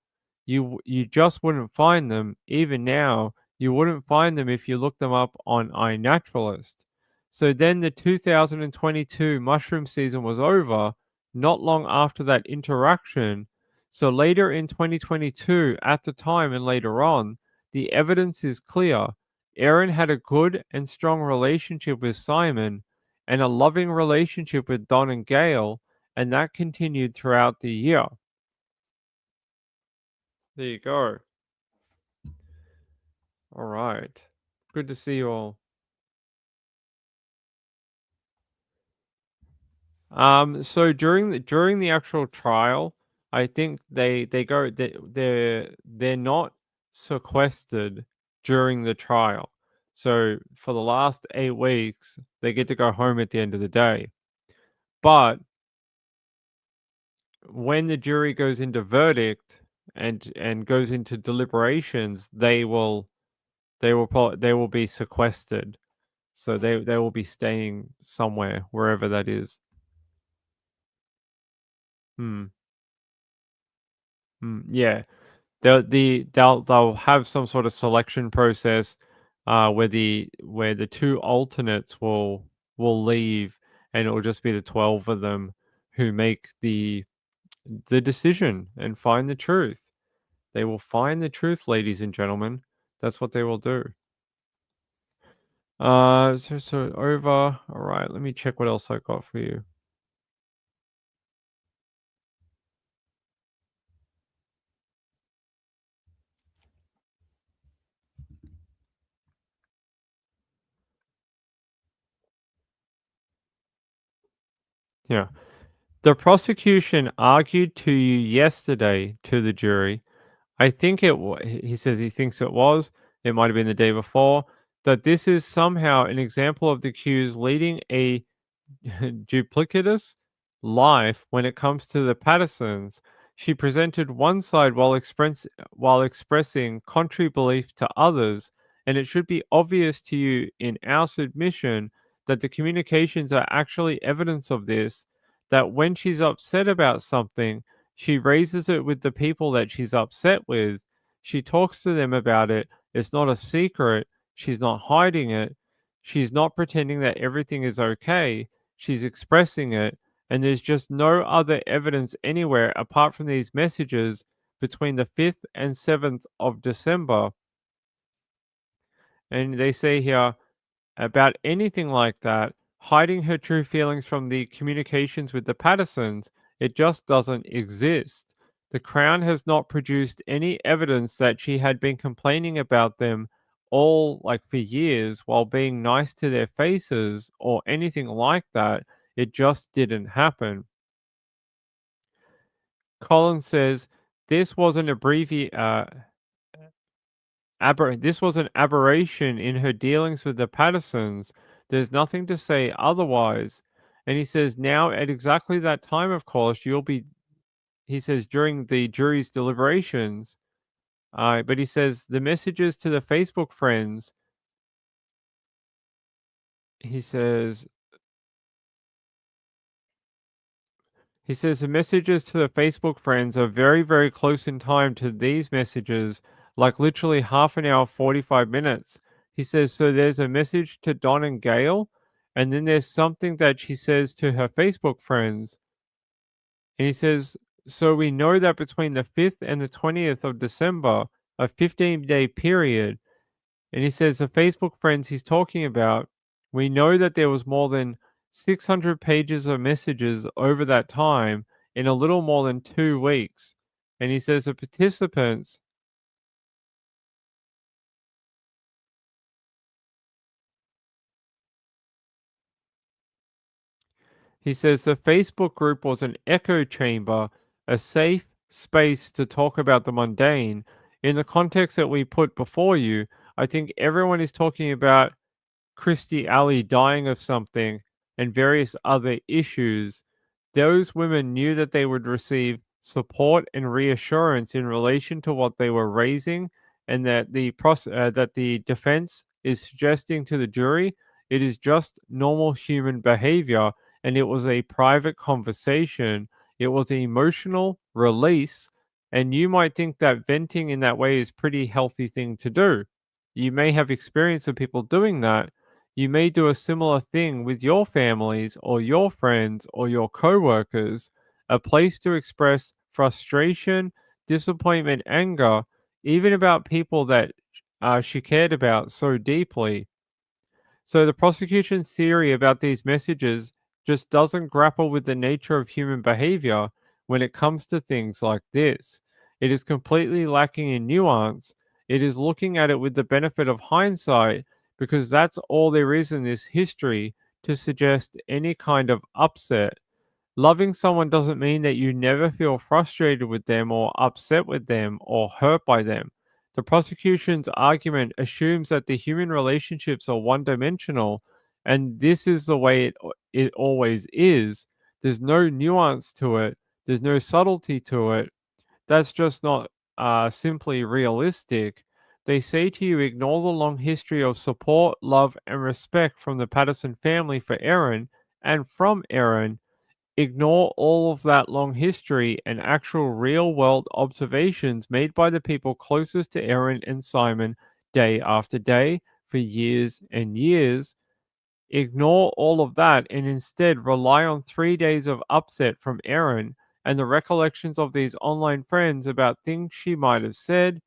You just wouldn't find them. Even now, you wouldn't find them if you look them up on iNaturalist." So then the 2022 mushroom season was over, not long after that interaction. So later in 2022, at the time and later on, the evidence is clear. Erin had a good and strong relationship with Simon and a loving relationship with Don and Gail, and that continued throughout the year. There you go. All right. Good to see you all. So during the actual trial, I think they're not sequestered during the trial. So for the last 8 weeks, they get to go home at the end of the day. But when the jury goes into verdict and goes into deliberations, they will be sequestered. So they will be staying somewhere wherever that is. Hmm. Yeah. They'll have some sort of selection process where the two alternates will leave, and it will just be the 12 of them who make the decision and find the truth. They will find the truth, ladies and gentlemen. That's what they will do. So over. All right, let me check what else I got for you. Yeah. The prosecution argued to you yesterday to the jury. I think he says he thinks it was, it might have been the day before, that this is somehow an example of the accused leading a duplicitous life when it comes to the Pattersons. She presented one side while expressing contrary belief to others, and it should be obvious to you in our submission that the communications are actually evidence of this, that when she's upset about something, she raises it with the people that she's upset with. She talks to them about it. It's not a secret. She's not hiding it. She's not pretending that everything is okay. She's expressing it, and there's just no other evidence anywhere apart from these messages between the 5th and 7th of December. And they say here about anything like that, hiding her true feelings from the communications with the Pattersons, it just doesn't exist. The Crown has not produced any evidence that she had been complaining about them all like for years while being nice to their faces or anything like that. It just didn't happen. Collins says this was an this was an aberration in her dealings with the Pattersons. There's nothing to say otherwise. And he says, now at exactly that time, of course, he says, during the jury's deliberations, but he says, the messages to the Facebook friends, he says, he says the messages to the Facebook friends are very, very close in time to these messages like literally half an hour, 45 minutes. He says, so there's a message to Don and Gail, and then there's something that she says to her Facebook friends. And he says, so we know that between the 5th and the 20th of December, a 15-day period, and he says the Facebook friends he's talking about, we know that there was more than 600 pages of messages over that time in a little more than 2 weeks. And he says the participants, he says the Facebook group was an echo chamber, a safe space to talk about the mundane. In the context that we put before you, I think everyone is talking about Christy Alley dying of something, and various other issues, those women knew that they would receive support and reassurance in relation to what they were raising, and that that the defense is suggesting to the jury it is just normal human behavior, and it was a private conversation. It was an emotional release, and you might think that venting in that way is pretty healthy thing to do. You may have experience of people doing that. You may do a similar thing with your families or your friends or your coworkers, a place to express frustration, disappointment, anger, even about people that she cared about so deeply. So the prosecution's theory about these messages just doesn't grapple with the nature of human behavior when it comes to things like this. It is completely lacking in nuance. It is looking at it with the benefit of hindsight because that's all there is in this history to suggest any kind of upset. Loving someone doesn't mean that you never feel frustrated with them or upset with them or hurt by them. The prosecution's argument assumes that the human relationships are one dimensional, and this is the way it always is. There's no nuance to it, there's no subtlety to it. That's just not simply realistic. They say to you, ignore the long history of support, love, and respect from the Patterson family for Erin and from Erin. Ignore all of that long history and actual real world observations made by the people closest to Erin and Simon day after day for years and years. Ignore all of that and instead rely on 3 days of upset from Erin and the recollections of these online friends about things she might have said,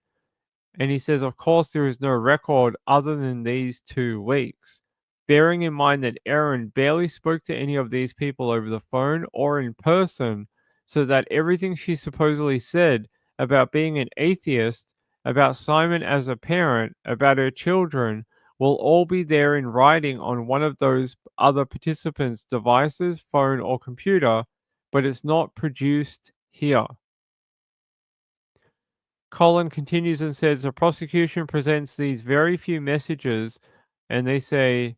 and he says, of course, there is no record other than these 2 weeks. Bearing in mind that Erin barely spoke to any of these people over the phone or in person, so that everything she supposedly said about being an atheist, about Simon as a parent, about her children, will all be there in writing on one of those other participants' devices, phone, or computer, but it's not produced here. Colin continues and says the prosecution presents these very few messages, and they say,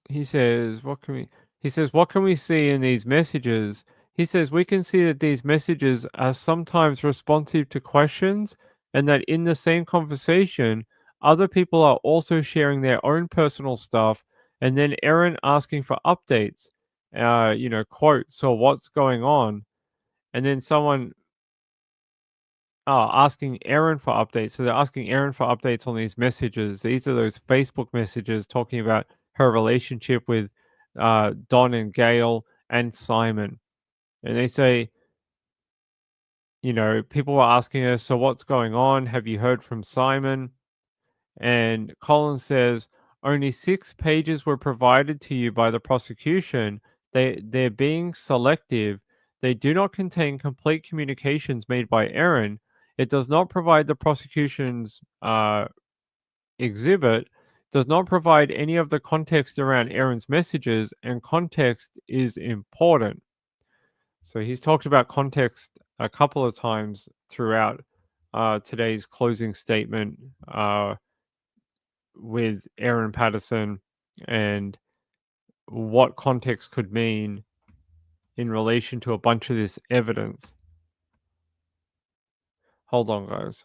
he says, what can we, he says, what can we see in these messages? He says, we can see that these messages are sometimes responsive to questions, and that in the same conversation, other people are also sharing their own personal stuff, and then Erin asking for updates, quote, so what's going on? And then someone asking Erin for updates. So they're asking Erin for updates on these messages. These are those Facebook messages talking about her relationship with Don and Gail and Simon. And they say, people were asking her, so what's going on? Have you heard from Simon? And Collins says, only 6 pages were provided to you by the prosecution. They're being selective. They do not contain complete communications made by Erin. It does not provide the prosecution's exhibit, does not provide any of the context around Erin's messages, and context is important. So he's talked about context a couple of times throughout today's closing statement. With Aaron Patterson and what context could mean in relation to a bunch of this evidence. Hold on, guys.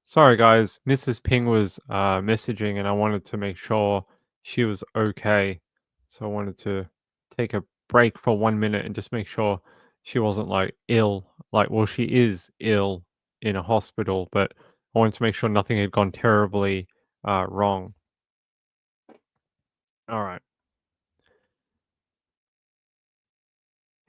Sorry, guys. Mrs. Ping was messaging, and I wanted to make sure she was okay. So I wanted to take a break for 1 minute and just make sure she wasn't like ill. Like, well, she is ill in a hospital, but I wanted to make sure nothing had gone terribly wrong. All right.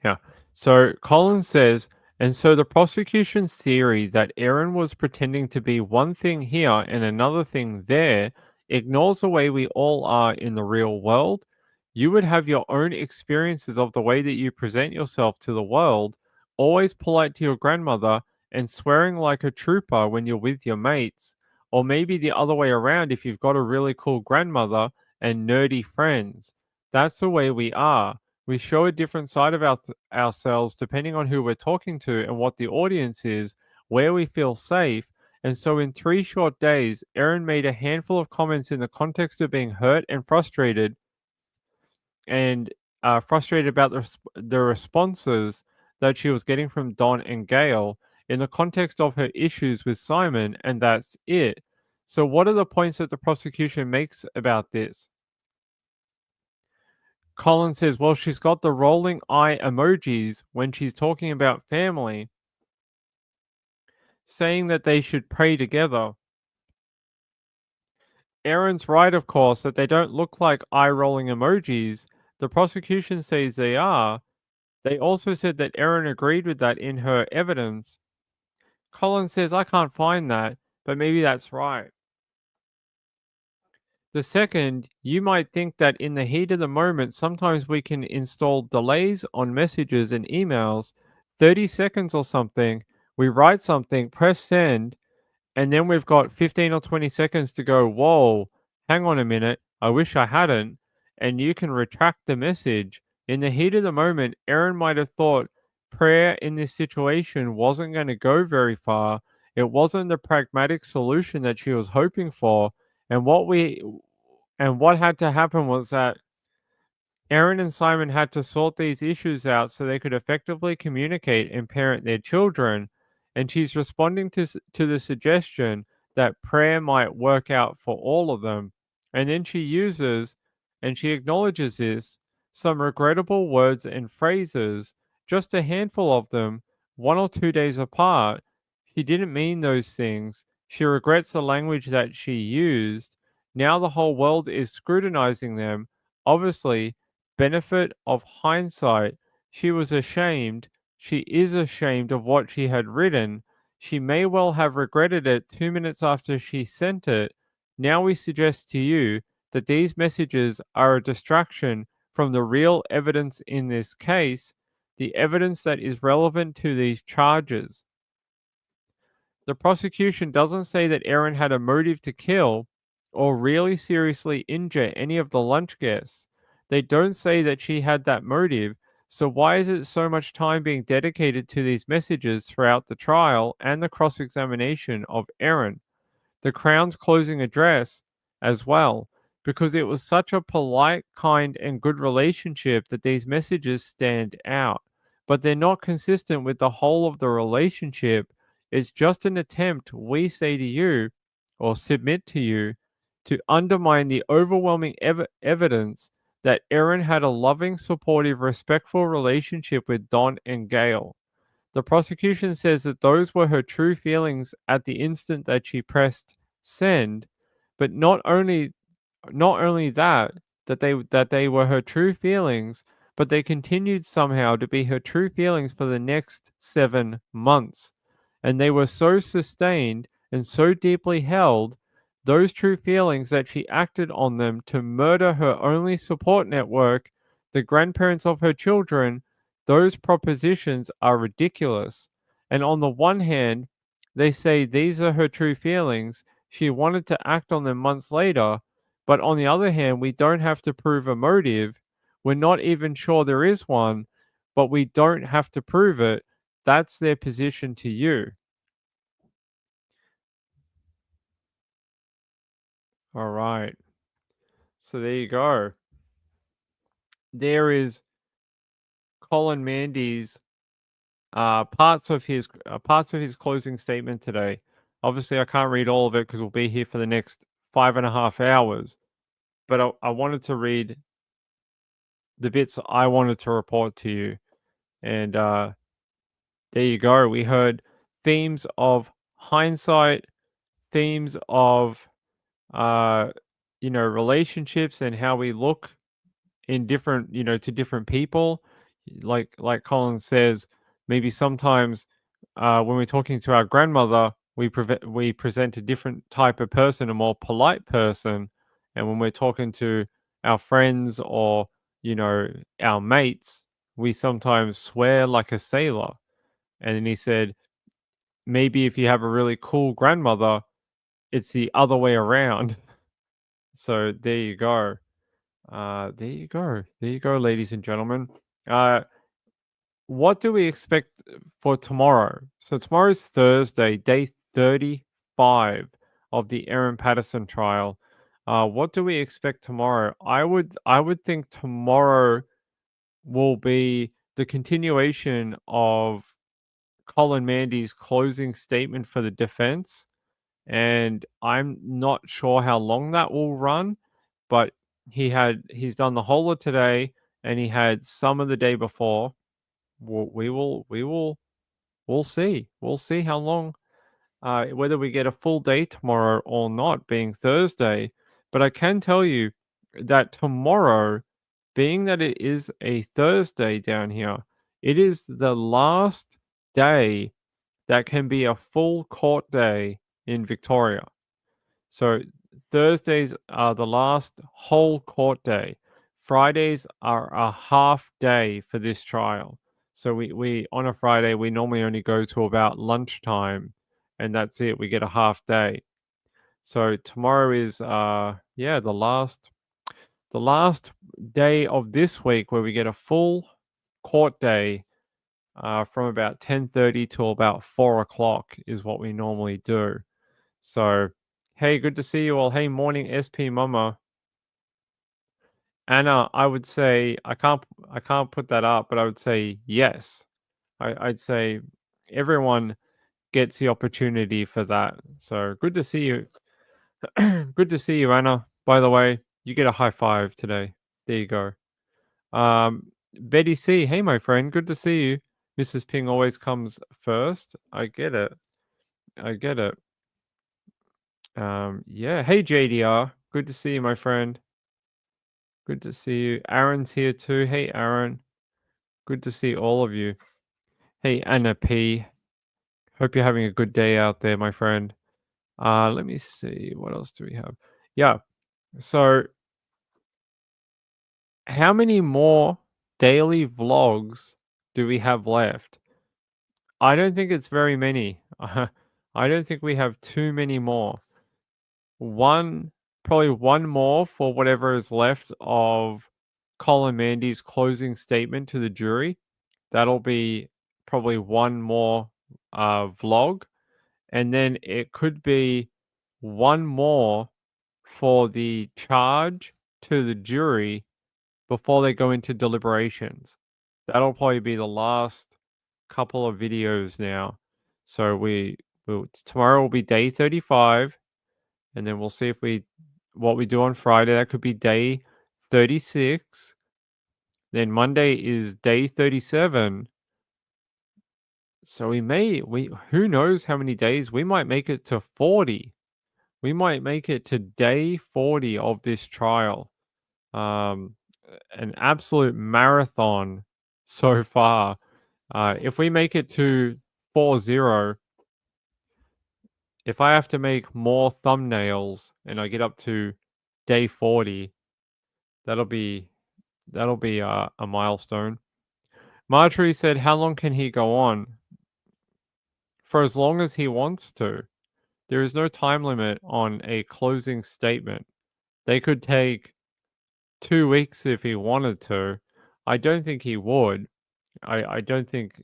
Yeah. So Collins says, and so the prosecution's theory that Erin was pretending to be one thing here and another thing there ignores the way we all are in the real world. You would have your own experiences of the way that you present yourself to the world, always polite to your grandmother and swearing like a trooper when you're with your mates. Or maybe the other way around if you've got a really cool grandmother and nerdy friends. That's the way we are. We show a different side of ourselves depending on who we're talking to and what the audience is, where we feel safe. And so, in 3 short days, Erin made a handful of comments in the context of being hurt and frustrated about the responses that she was getting from Don and Gail in the context of her issues with Simon, and that's it. So, what are the points that the prosecution makes about this? Colin says, well, she's got the rolling eye emojis when she's talking about family, saying that they should pray together. Erin's right, of course, that they don't look like eye rolling emojis. The prosecution says they are. They also said that Erin agreed with that in her evidence. Colin says, I can't find that, but maybe that's right. The second, you might think that in the heat of the moment, sometimes we can install delays on messages and emails, 30 seconds or something. We write something, press send, and then we've got 15 or 20 seconds to go, whoa, hang on a minute, I wish I hadn't. And you can retract the message. In the heat of the moment, Erin might have thought prayer in this situation wasn't going to go very far. It wasn't the pragmatic solution that she was hoping for. And what had to happen was that Erin and Simon had to sort these issues out so they could effectively communicate and parent their children. And she's responding to the suggestion that prayer might work out for all of them. And then she uses, and she acknowledges this, some regrettable words and phrases, just a handful of them, 1 or 2 days apart. She didn't mean those things. She regrets the language that she used. Now the whole world is scrutinizing them. Obviously, benefit of hindsight, she was ashamed. She is ashamed of what she had written. She may well have regretted it 2 minutes after she sent it. Now we suggest to you that these messages are a distraction from the real evidence in this case, the evidence that is relevant to these charges. The prosecution doesn't say that Erin had a motive to kill or really seriously injure any of the lunch guests. They don't say that she had that motive, so why is it so much time being dedicated to these messages throughout the trial and the cross examination of Erin? The Crown's closing address as well, because it was such a polite, kind, and good relationship that these messages stand out. But they're not consistent with the whole of the relationship. It's just an attempt, we say to you, or submit to you, to undermine the overwhelming evidence that Erin had a loving, supportive, respectful relationship with Don and Gail. The prosecution says that those were her true feelings at the instant that she pressed send, but not only that they were her true feelings, but they continued somehow to be her true feelings for the next 7 months. And they were so sustained and so deeply held, those true feelings, that she acted on them to murder her only support network, the grandparents of her children. Those propositions are ridiculous. And on the one hand, they say these are her true feelings. She wanted to act on them months later. But on the other hand, we don't have to prove a motive. We're not even sure there is one, but we don't have to prove it. That's their position to you. All right. So there you go. There is Colin Mandy's parts of his closing statement today. Obviously, I can't read all of it because we'll be here for the next 5.5 hours. But I wanted to read the bits I wanted to report to you. And there you go. We heard themes of hindsight, themes of, uh, relationships and how we look in different, to different people. Like Colin says, maybe sometimes when we're talking to our grandmother, we present a different type of person, a more polite person, and when we're talking to our friends or our mates, we sometimes swear like a sailor. And then he said, maybe if you have a really cool grandmother, it's the other way around. So there you go. There you go. There you go, ladies and gentlemen. Uh, what do we expect for tomorrow? So tomorrow's Thursday, day 35 of the Erin Patterson trial. What do we expect tomorrow? I would think tomorrow will be the continuation of Colin Mandy's closing statement for the defense, and I'm not sure how long that will run, but he's done the whole of today, and he had some of the day before. We'll see. We'll see how long, whether we get a full day tomorrow or not, being Thursday. But I can tell you that tomorrow, being that it is a Thursday down here, it is the last day that can be a full court day in Victoria. So Thursdays are the last whole court day. Fridays are a half day for this trial. So we on a Friday we normally only go to about lunchtime, and that's it. We get a half day. So tomorrow is the last day of this week where we get a full court day, from about 10:30 till about 4 o'clock is what we normally do. So, hey, good to see you all. Hey, morning, SP Mama. Anna, I would say I can't put that up, but I would say yes. I'd say everyone gets the opportunity for that. So good to see you. Good to see you, Anna. By the way, you get a high five today. There you go. Betty C, hey my friend, good to see you. Mrs. Ping always comes first. I get it. I get it. Yeah. Hey JDR, good to see you, my friend. Good to see you. Aaron's here too. Hey Aaron, good to see all of you. Hey Anna P, hope you're having a good day out there, my friend. Let me see, what else do we have? Yeah. So, how many more daily vlogs do we have left? I don't think it's very many. I don't think we have too many more. One, probably one more for whatever is left of Colin Mandy's closing statement to the jury. That'll be probably one more vlog. And then it could be one more for the charge to the jury before they go into deliberations. That'll probably be the last couple of videos now. So tomorrow will be day 35, and then we'll see if what we do on Friday. That could be day 36. Then Monday is day 37. So who knows how many days? We might make it to 40. We might make it to day 40 of this trial. Um, an absolute marathon so far. If we make it to 40, if I have to make more thumbnails and I get up to day 40, that'll be a milestone. Marjorie said, "How long can he go on?" For as long as he wants to. There is no time limit on a closing statement. They could take 2 weeks if he wanted to. I don't think he would. I don't think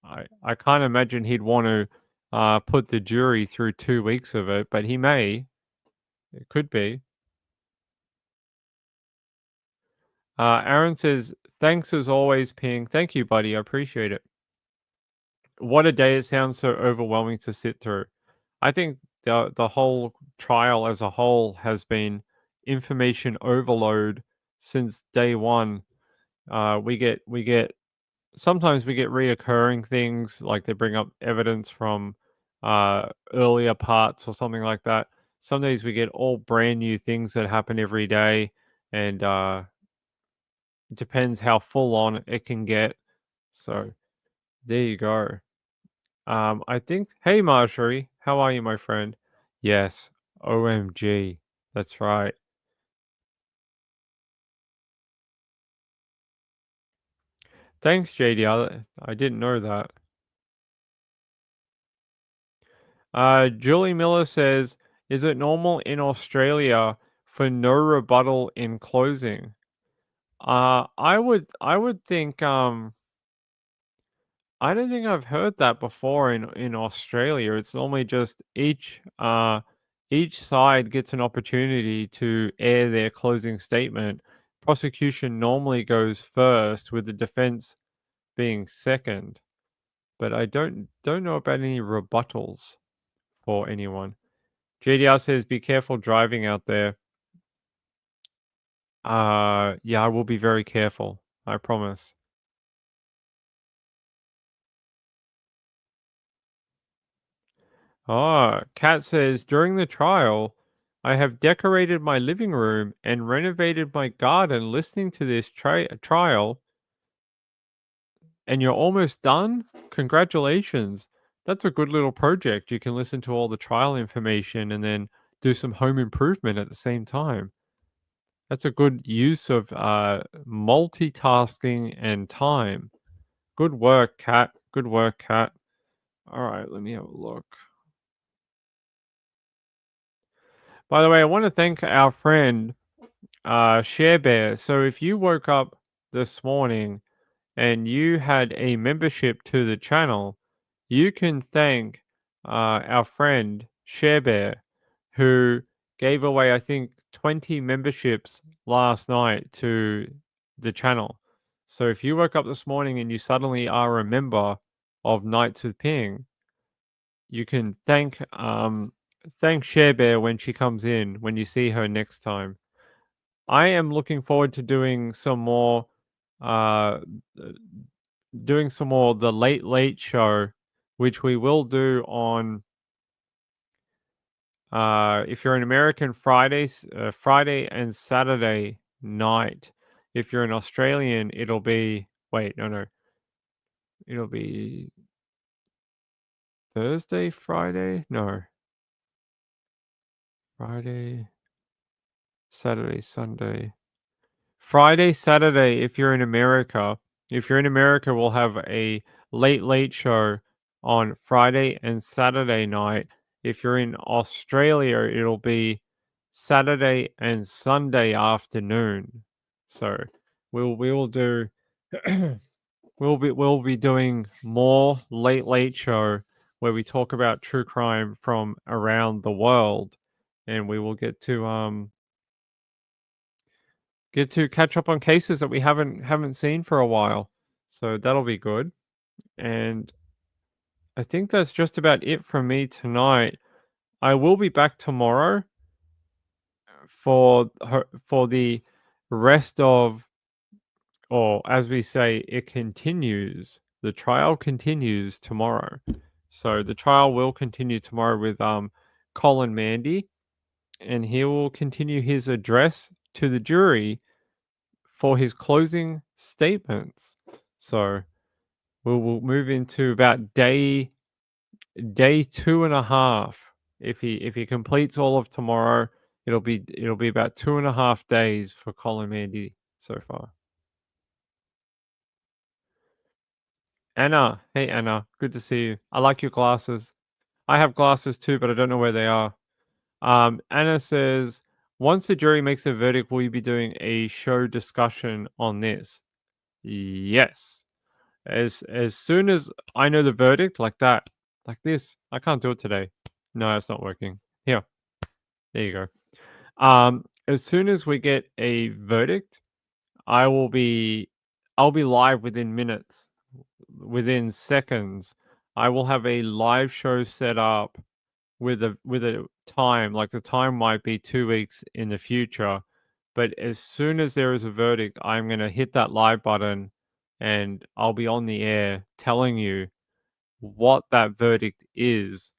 I can't imagine he'd want to put the jury through 2 weeks of it, but he may. It could be. Aaron says, "Thanks as always, Ping." Thank you, buddy. I appreciate it. What a day! It sounds so overwhelming to sit through. I think the whole trial as a whole has been information overload since day one. We get sometimes we get reoccurring things like they bring up evidence from earlier parts or something like that. Some days we get all brand new things that happen every day, and it depends how full on it can get. So there you go. I think. Hey, Marjorie, how are you, my friend? Yes. OMG. That's right. Thanks, JD. I didn't know that. Julie Miller says, "Is it normal in Australia for no rebuttal in closing?" I would think. I don't think I've heard that before in Australia. It's normally just each side gets an opportunity to air their closing statement. Prosecution normally goes first, with the defense being second. But I don't know about any rebuttals for anyone. JDR says, "Be careful driving out there." Yeah, I will be very careful. I promise. Kat says, "During the trial, I have decorated my living room and renovated my garden listening to this trial, and you're almost done? Congratulations. That's a good little project. You can listen to all the trial information and then do some home improvement at the same time. That's a good use of multitasking and time. Good work, Kat. Good work, Kat." All right, let me have a look. By the way, I want to thank our friend Share Bear. So if you woke up this morning and you had a membership to the channel, you can thank our friend Share Bear, who gave away, I think, 20 memberships last night to the channel. So if you woke up this morning and you suddenly are a member of Nights with Ping, you can thank Share Bear when she comes in, when you see her next time. I am looking forward to uh, doing some more the Late Late Show, which we will do on if you're an American, Friday and Saturday night. If you're an Australian, it'll be wait, no, it'll be Thursday, Friday, no, Friday, Saturday, Sunday. Friday, Saturday, if you're in America. If you're in America, we'll have a Late Late Show on Friday and Saturday night. If you're in Australia, it'll be Saturday and Sunday afternoon. So we will do we'll be doing more Late Late Show where we talk about true crime from around the world, and we will get to catch up on cases that we haven't seen for a while. So that'll be good. And I think that's just about it from me tonight. I will be back tomorrow for the rest of, or as we say, it continues. The trial continues tomorrow. So the trial will continue tomorrow with Colin Mandy, and he will continue his address to the jury for his closing statements. So we'll move into about day 2.5. If he completes all of tomorrow, it'll be about 2.5 days for Colin Mandy so far. Anna, hey Anna, good to see you. I like your glasses. I have glasses too, but I don't know where they are. Anna says, "Once the jury makes a verdict, will you be doing a show discussion on this?" Yes. As soon as I know the verdict, like that, like this, I can't do it today. No, it's not working. Here, there you go. As soon as we get a verdict, I will be, I'll be live within minutes, within seconds. I will have a live show set up with a time, like the time might be 2 weeks in the future, but as soon as there is a verdict, I'm gonna hit that live button, and I'll be on the air telling you what that verdict is,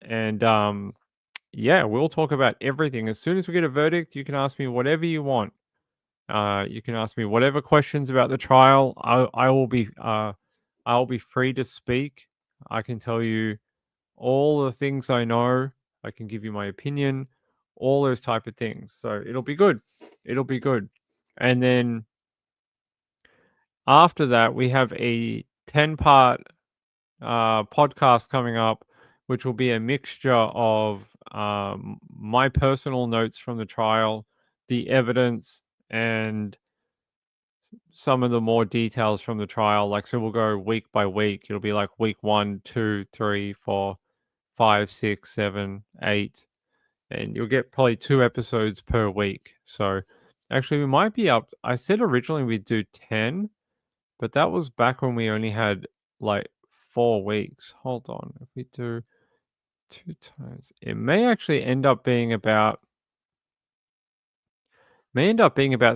and, yeah, we'll talk about everything. As soon as we get a verdict, you can ask me whatever you want. You can ask me whatever questions about the trial. I'll be free to speak. I can tell you all the things I know. I can give you my opinion, all those type of things. So it'll be good. It'll be good. And then after that, we have a 10-part podcast coming up, which will be a mixture of my personal notes from the trial, the evidence, and some of the more details from the trial. Like, so we'll go week by week. It'll be like week 1, 2, 3, 4, 5, 6, 7, 8, and you'll get probably 2 episodes per week. So actually, we might be up. I said originally we'd do 10, but that was back when we only had like 4 weeks. Hold on. If we do 2 times, it may end up being about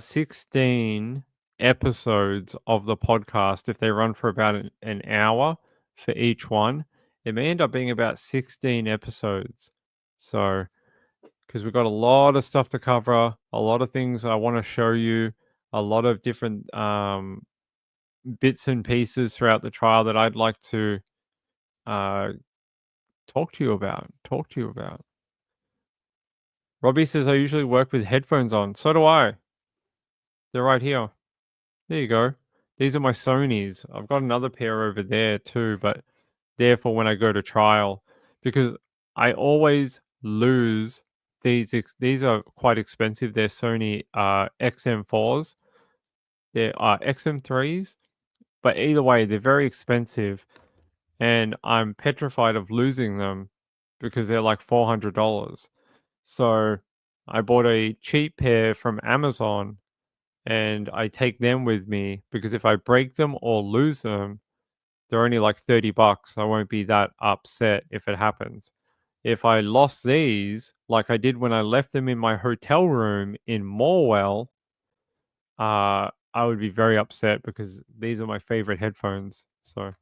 16 episodes of the podcast if they run for about an hour for each one. It may end up being about 16 episodes. So, because we've got a lot of stuff to cover, a lot of things I want to show you, a lot of different bits and pieces throughout the trial that I'd like to uh, talk to you about. Robbie says I usually work with headphones on. So do I. They're right here. There you go. These are my Sonys. I've got another pair over there too, but they're for when I go to trial because I always lose these. These are quite expensive. They're Sony XM4s. They're XM3s, but either way, they're very expensive, and I'm petrified of losing them because they're like $400. So I bought a cheap pair from Amazon and I take them with me because if I break them or lose them, they're only like $30. I won't be that upset if it happens. If I lost these, like I did when I left them in my hotel room in Morwell, I would be very upset because these are my favorite headphones. So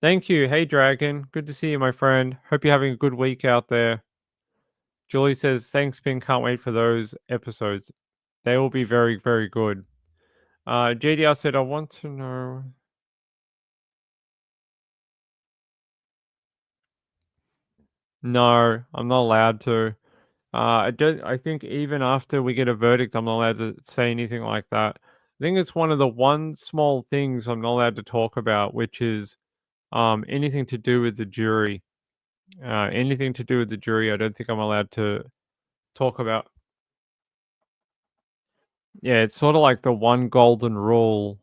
thank you. Hey, Dragon. Good to see you, my friend. Hope you're having a good week out there. Julie says, thanks, Pin. Can't wait for those episodes. They will be very, very good. JDR said, I want to know. No, I'm not allowed to. I don't. I think even after we get a verdict, I'm not allowed to say anything like that. I think it's one of the one small things I'm not allowed to talk about, which is anything to do with the jury. Anything to do with the jury, I don't think I'm allowed to talk about. Yeah, it's sort of like the one golden rule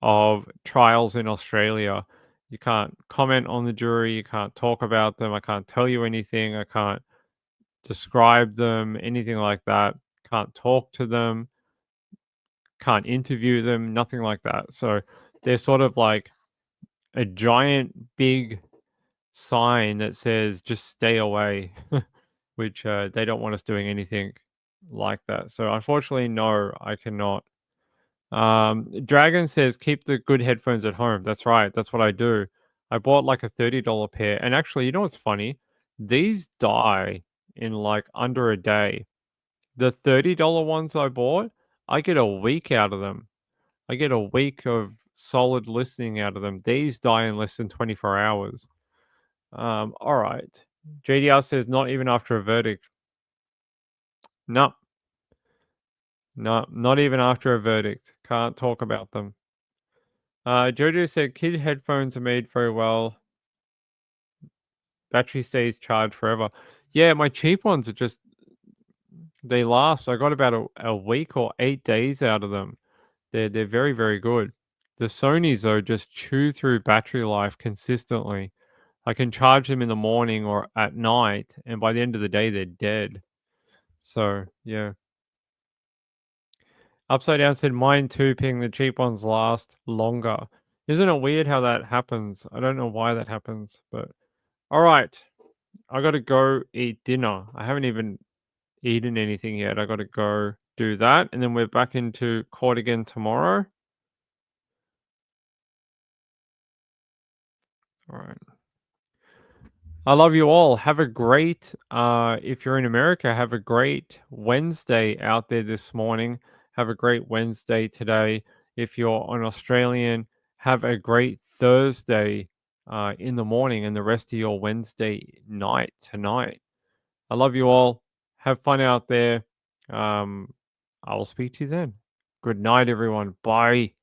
of trials in Australia. You can't comment on the jury. You can't talk about them. I can't tell you anything. I can't describe them, anything like that. Can't talk to them. Can't interview them. Nothing like that. So they're sort of like a giant, big sign that says just stay away, which they don't want us doing anything like that. So unfortunately, no, I cannot. Dragon says keep the good headphones at home. That's right. That's what I do. I bought like a $30 pair. And actually, you know what's funny? These die in like under a day. The $30 ones I bought, I get a week out of them. I get a week of solid listening out of them. These die in less than 24 hours. All right. JDR says not even after a verdict. No, no, not even after a verdict. Can't talk about them. Jojo said kid headphones are made very well. Battery stays charged forever. Yeah, my cheap ones are just they last. I got about a week or 8 days out of them. They're very, very good. The Sonys though just chew through battery life consistently. I can charge them in the morning or at night, and by the end of the day they're dead. So yeah. Upside Down said mine too, Ping. The cheap ones last longer. Isn't it weird how that happens? I don't know why that happens, but all right. I gotta go eat dinner. I haven't even eaten anything yet. I gotta go do that, and then we're back into court again tomorrow. Alright. I love you all. Have a great, if you're in America, have a great Wednesday out there this morning. Have a great Wednesday today. If you're an Australian, have a great Thursday in the morning and the rest of your Wednesday night tonight. I love you all. Have fun out there. Um, I will speak to you then. Good night, everyone. Bye.